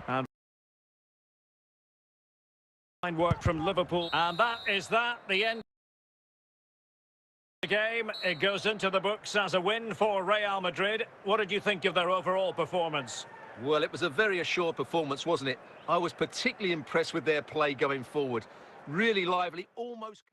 And fine work from Liverpool. And that is that, the end of the game. It goes into the books as a win for Real Madrid. What did you think of their overall performance?
Well, it was a very assured performance, wasn't it? I was particularly impressed with their play going forward. Really lively, almost...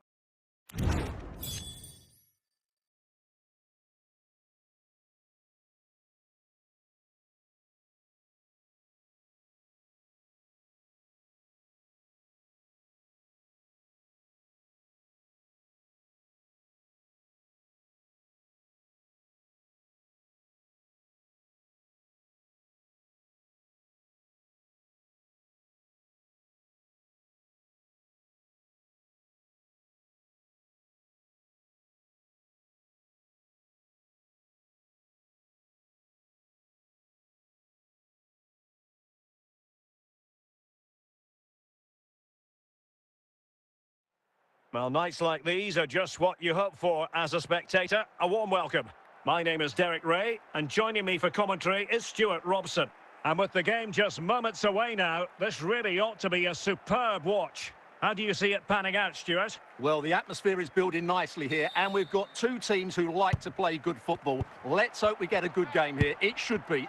Well, nights like these are just what you hope for as a spectator. A warm welcome. My name is Derek Ray, and joining me for commentary is Stuart Robson. And with the game just moments away now, this really ought to be a superb watch. How do you see it panning out, Stuart?
Well, the atmosphere is building nicely here, and we've got two teams who like to play good football. Let's hope we get a good game here. It should be.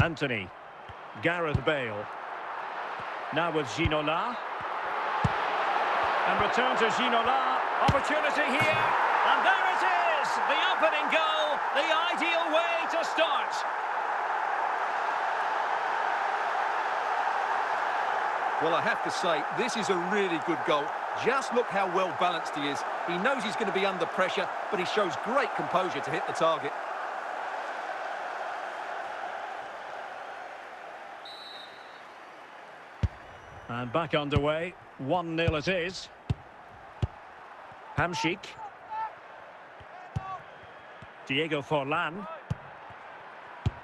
Anthony. Gareth Bale. Now with Ginola. And return to Ginola. Opportunity here. And there it is! The opening goal. The ideal way to start.
Well, I have to say, this is a really good goal. Just look how well balanced he is. He knows he's going to be under pressure, but he shows great composure to hit the target.
And back underway. 1-0 it is. Hamsik. Diego Forlan.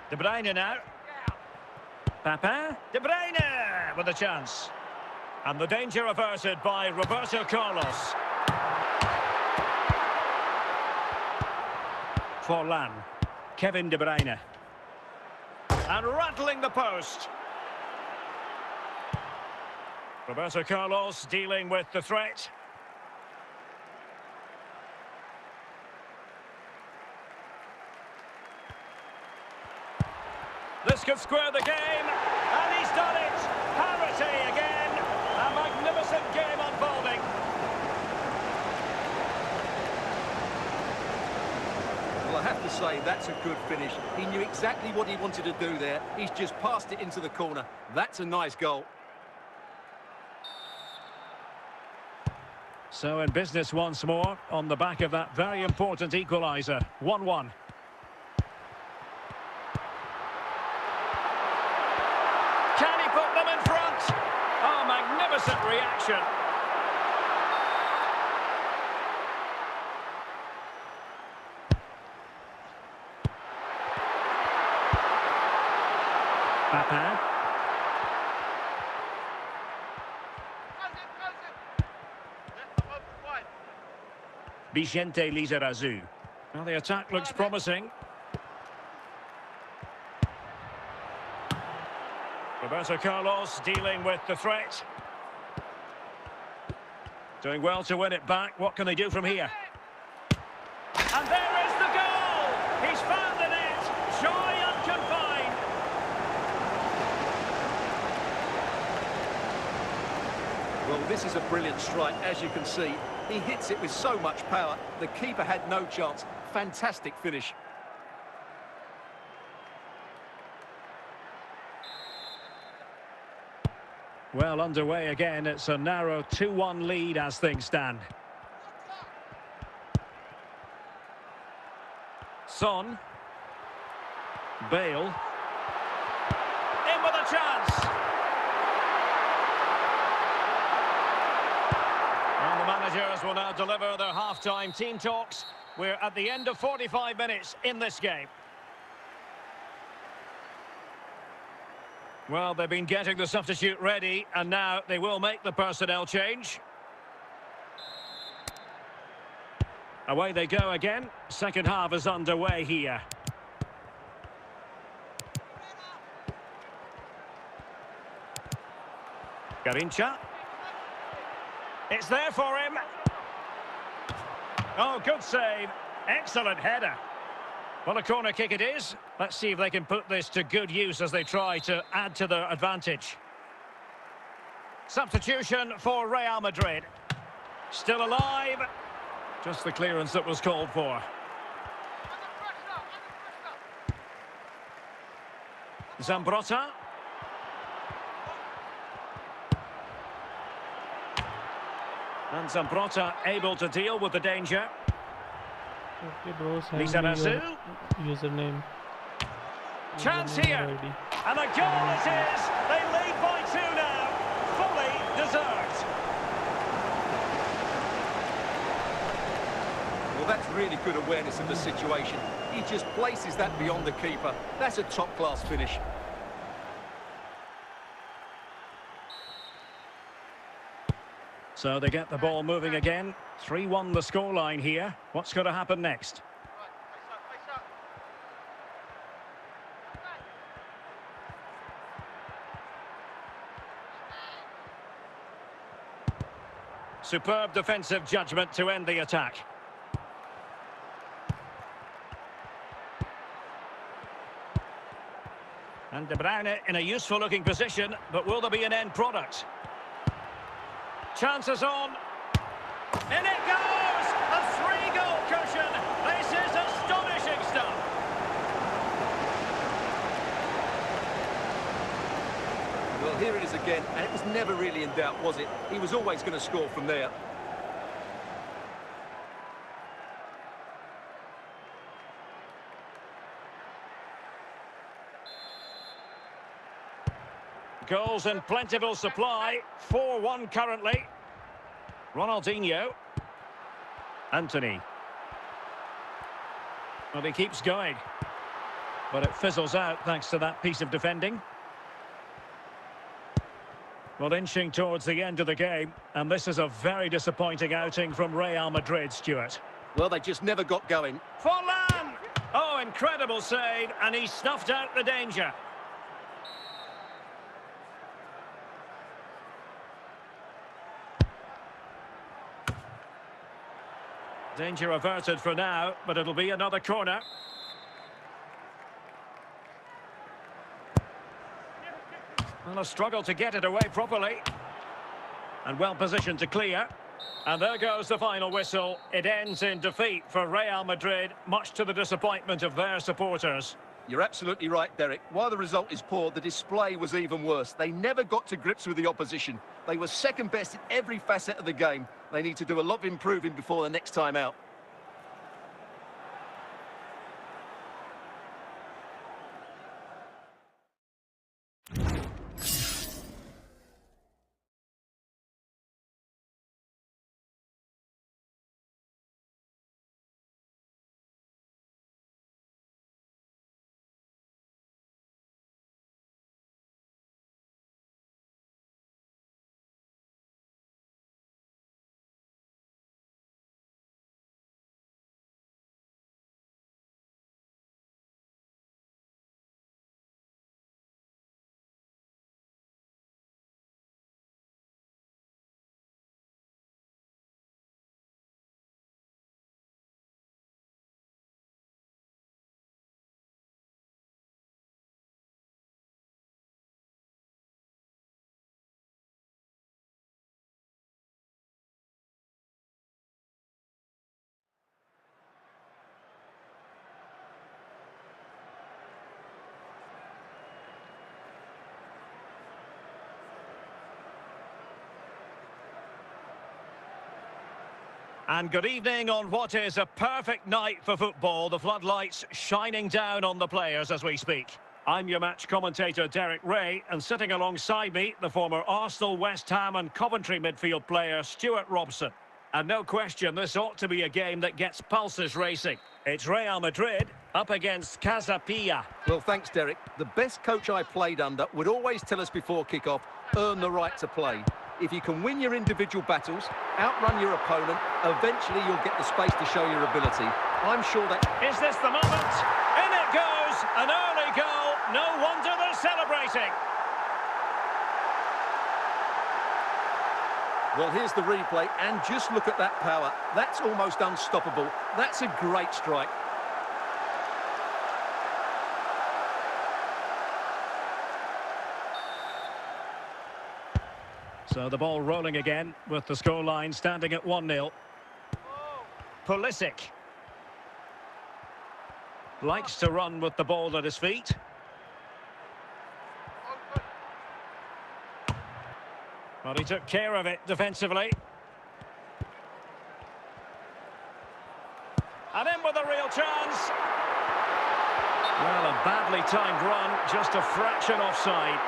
De Bruyne now. Papin. De Bruyne with a chance. And the danger averted by Roberto Carlos. Forlan. Kevin De Bruyne. And rattling the post. Roberto Carlos dealing with the threat. This could square the game, and he's done it! Parity again! A magnificent game unfolding.
Well, I have to say, that's a good finish. He knew exactly what he wanted to do there. He's just passed it into the corner. That's a nice goal.
So in business once more, on the back of that very important equaliser. 1-1. Can he put them in front? Oh, magnificent reaction. Papin. Vicente Lizarazu. Well, the attack looks promising. Roberto Carlos dealing with the threat. Doing well to win it back. What can they do from here? And there is the goal! He's found the net! Joy unconfined!
Well, this is a brilliant strike, as you can see. He hits it with so much power. The keeper had no chance. Fantastic finish.
Well, underway again. It's a narrow 2-1 lead as things stand. Son. Bale. In with a chance. And the managers will now deliver their half-time team talks. We're at the end of 45 minutes in this game. Well, they've been getting the substitute ready, and now they will make the personnel change. Away they go again. Second half is underway here. Garincha. It's there for him. Oh, good save. Excellent header. Well, a corner kick it is. Let's see if they can put this to good use as they try to add to their advantage. Substitution for Real Madrid. Still alive. Just the clearance that was called for. Zambrotta. And Zambrotta able to deal with the danger.
Okay, bro, send me
Lizarazu.
your username.
Chance
Username
here.
ID.
And a goal it is. They lead by 2 now. Fully deserved.
Well, that's really good awareness of the situation. He just places that beyond the keeper. That's a top-class finish.
So they get the ball moving again. 3-1 the scoreline here. What's going to happen next? Superb defensive judgment to end the attack. And De Bruyne in a useful-looking position, but will there be an end product? Chances on. In it goes! A 3-goal cushion. This is astonishing stuff.
Well, here it is again, and it was never really in doubt, was it? He was always going to score from there.
Goals in plentiful supply. 4-1 currently. Ronaldinho. Anthony. Well, he keeps going. But it fizzles out thanks to that piece of defending. Well, inching towards the end of the game. And this is a very disappointing outing from Real Madrid, Stuart.
Well, they just never got going.
Forlan! Oh, incredible save. And he snuffed out the danger. Danger averted for now, but it'll be another corner. And a struggle to get it away properly. And well positioned to clear. And there goes the final whistle. It ends in defeat for Real Madrid, much to the disappointment of their supporters.
You're absolutely right, Derek. While the result is poor, the display was even worse. They never got to grips with the opposition. They were second best in every facet of the game. They need to do a lot of improving before the next time out.
And good evening on what is a perfect night for football. The floodlights shining down on the players as we speak. I'm your match commentator, Derek Ray, and sitting alongside me, the former Arsenal, West Ham and Coventry midfield player, Stuart Robson. And no question, this ought to be a game that gets pulses racing. It's Real Madrid up against Kazapia.
Well, thanks, Derek. The best coach I played under would always tell us before kick-off, earn the right to play. If you can win your individual battles, outrun your opponent, eventually you'll get the space to show your ability. I'm sure that...
Is this the moment? In it goes! An early goal. No wonder they're celebrating.
Well, here's the replay, and just look at that power. That's almost unstoppable. That's a great strike.
So the ball rolling again with the scoreline standing at 1-0. Pulisic likes to run with the ball at his feet. Well, he took care of it defensively. And in with a real chance. Well, a badly timed run, just a fraction offside.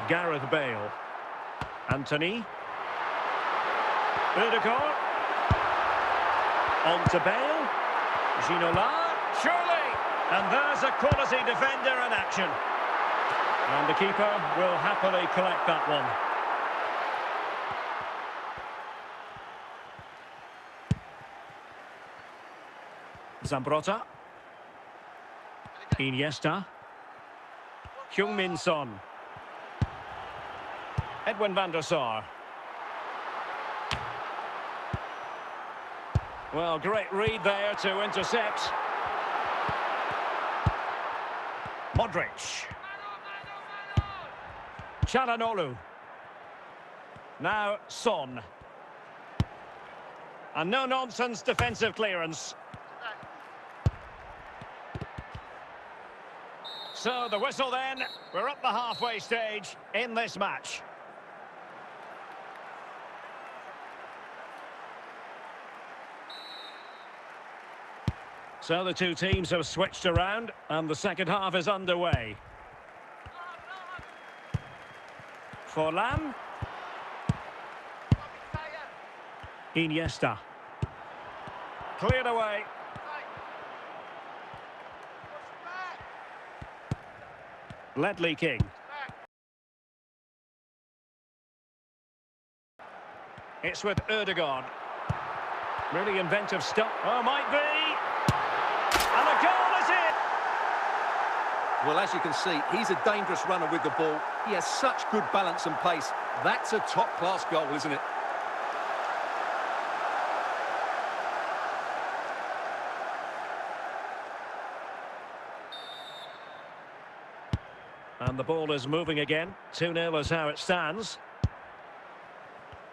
Gareth Bale. Anthony. Ødegaard. On to Bale. Ginola. Surely! And there's a quality defender in action. And the keeper will happily collect that one. Zambrotta. Iniesta. Heung-min Son. Edwin van der Sar. Well, great read there to intercept. Modric. Çalhanoğlu. Now Son. And no-nonsense defensive clearance. So the whistle then. We're up the halfway stage in this match. So the two teams have switched around and the second half is underway. Forlan. Iniesta. Cleared away. Ledley King. It's with Ødegaard. Really inventive stuff. Oh, might be. And the goal is in!
Well, as you can see, he's a dangerous runner with the ball. He has such good balance and pace. That's a top-class goal, isn't it?
And the ball is moving again. 2-0 is how it stands.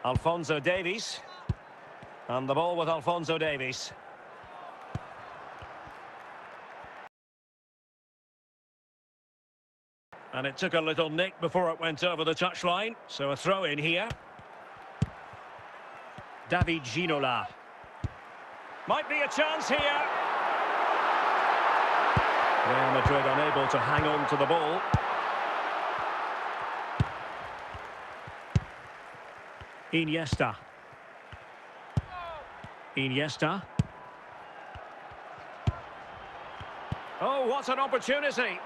Alphonso Davies. And the ball with Alphonso Davies. And it took a little nick before it went over the touchline. So a throw in here. David Ginola. Might be a chance here. Real Madrid unable to hang on to the ball. Iniesta. Iniesta. Oh, what an opportunity.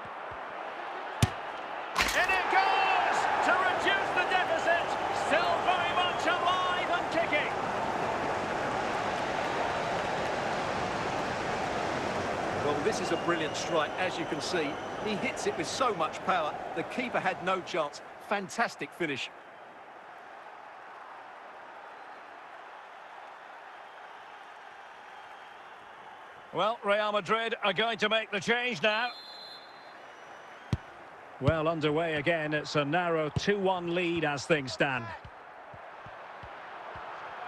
In it goes to reduce the deficit. Still very much alive and kicking.
Well, this is a brilliant strike, as you can see. He hits it with so much power. The keeper had no chance. Fantastic finish.
Well, Real Madrid are going to make the change now. Well underway again. It's a narrow 2-1 lead as things stand.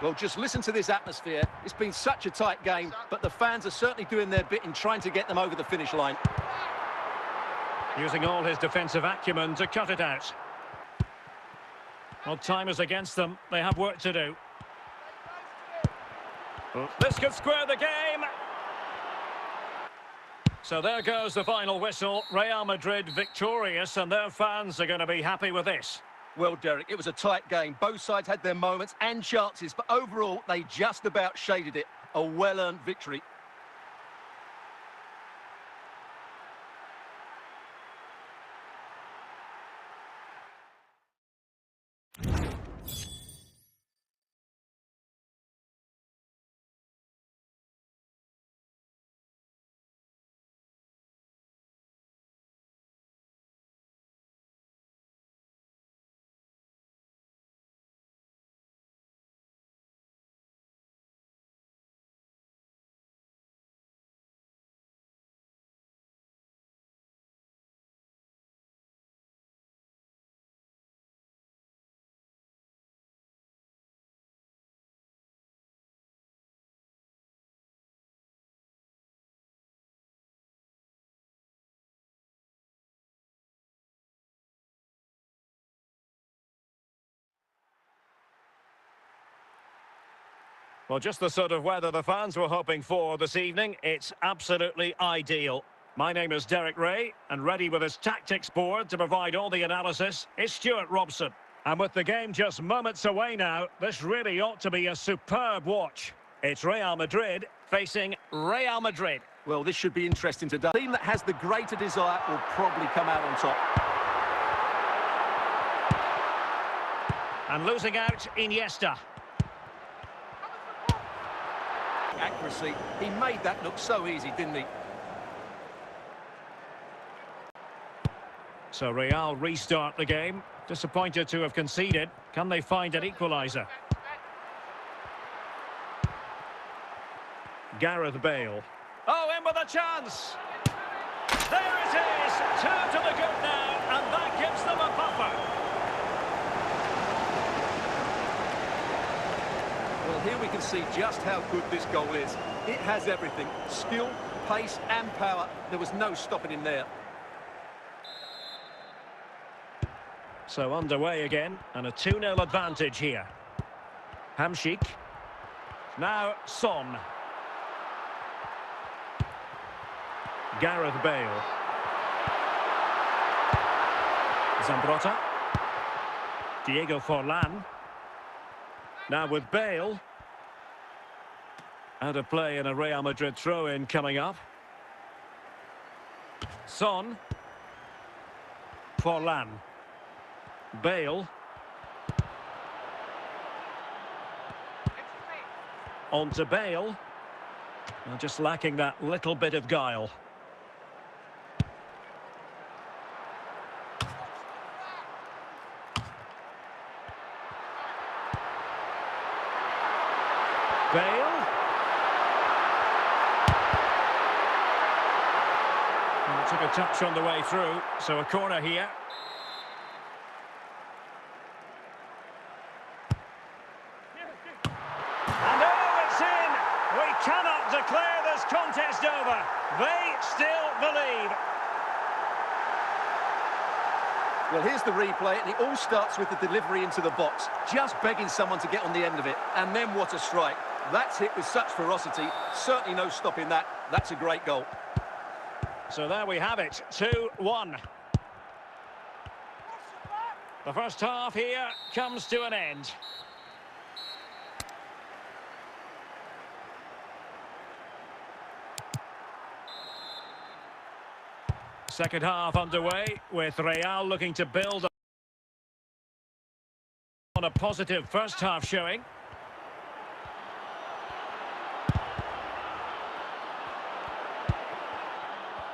Well, just listen to this atmosphere. It's been such a tight game, but the fans are certainly doing their bit in trying to get them over the finish line.
Using all his defensive acumen to cut it out. Well, time is against them. They have work to do. This could square the game. So there goes the final whistle. Real Madrid victorious, and their fans are going to be happy with this.
Well, Derek, it was a tight game. Both sides had their moments and chances, but overall, they just about shaded it. A well-earned victory.
Well, just the sort of weather the fans were hoping for this evening. It's absolutely ideal. My name is Derek Ray, and ready with his tactics board to provide all the analysis is Stuart Robson. And with the game just moments away now, this really ought to be a superb watch. It's Real Madrid facing Real Madrid.
Well, this should be interesting today. The team that has the greater desire will probably come out on top.
And losing out, Iniesta.
Accuracy. He made that look so easy, didn't he?
So Real restart the game. Disappointed to have conceded. Can they find an equaliser? Gareth Bale. Oh, in with a chance! There it is! 2 to the good now, and that gives them a buffer.
Well, here we can see just how good this goal is. It has everything. Skill, pace and power. There was no stopping him there.
So underway again, and a 2-0 advantage here. Hamšík. Now Son. Gareth Bale. Zambrotta. Diego Forlan. Now with Bale. Out of play in a Real Madrid throw-in coming up. Son. Forlan. Bale. On to Bale. And just lacking that little bit of guile. Bale. And took a touch on the way through, so a corner here. And oh, it's in! We cannot declare this contest over. They still believe.
Well, here's the replay, and it all starts with the delivery into the box. Just begging someone to get on the end of it. And then what a strike. That's hit with such ferocity. Certainly no stopping that. That's a great goal.
So there we have it, 2-1. The first half here comes to an end. Second half underway, with Real looking to build on a positive first half showing.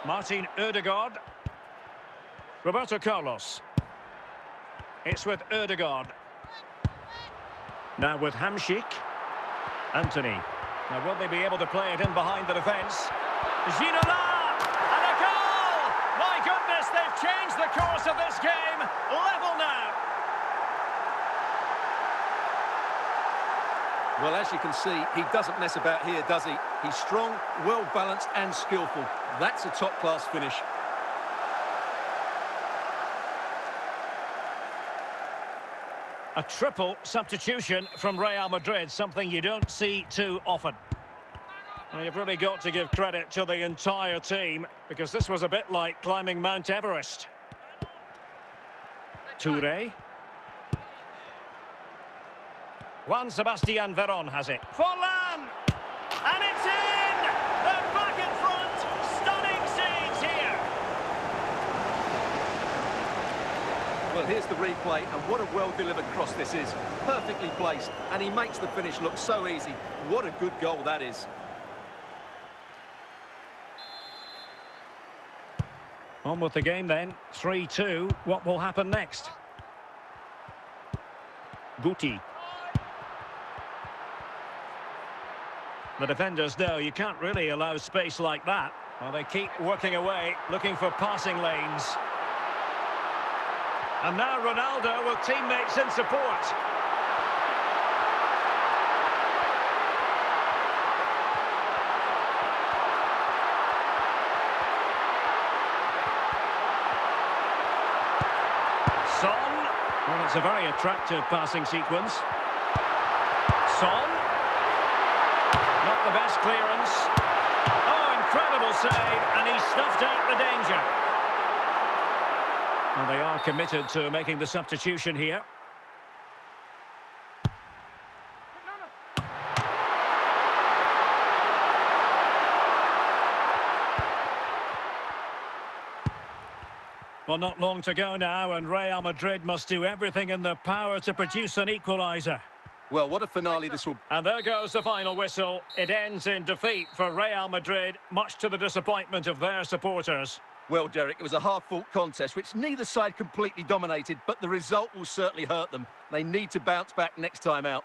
Martin Ødegaard. Roberto Carlos. It's with Ødegaard. Now with Hamšík. Anthony. Now will they be able to play it in behind the defence? Ginola! And a goal! My goodness, they've changed the course of this game, level now.
Well, as you can see, he doesn't mess about here, does he? He's strong, well-balanced and skillful. That's a top-class finish.
A triple substitution from Real Madrid, something you don't see too often. Well, you've really got to give credit to the entire team, because this was a bit like climbing Mount Everest. Touré. Juan Sebastian Veron has it. Forlan! And it's in! They're back in front! Stunning scenes here!
Well, here's the replay, and what a well-delivered cross this is. Perfectly placed, and he makes the finish look so easy. What a good goal that is.
On with the game then. 3-2. What will happen next? Guti. The defenders know you can't really allow space like that. Well, they keep working away, looking for passing lanes. And now Ronaldo with teammates in support. Son. Well, it's a very attractive passing sequence. Son. Not the best clearance. Oh, incredible save, and he snuffed out the danger. Well, they are committed to making the substitution here. Well, not long to go now, and Real Madrid must do everything in their power to produce an equaliser.
Well, what a finale this will...
And there goes the final whistle. It ends in defeat for Real Madrid, much to the disappointment of their supporters.
Well, Derek, it was a hard-fought contest, which neither side completely dominated, but the result will certainly hurt them. They need to bounce back next time out.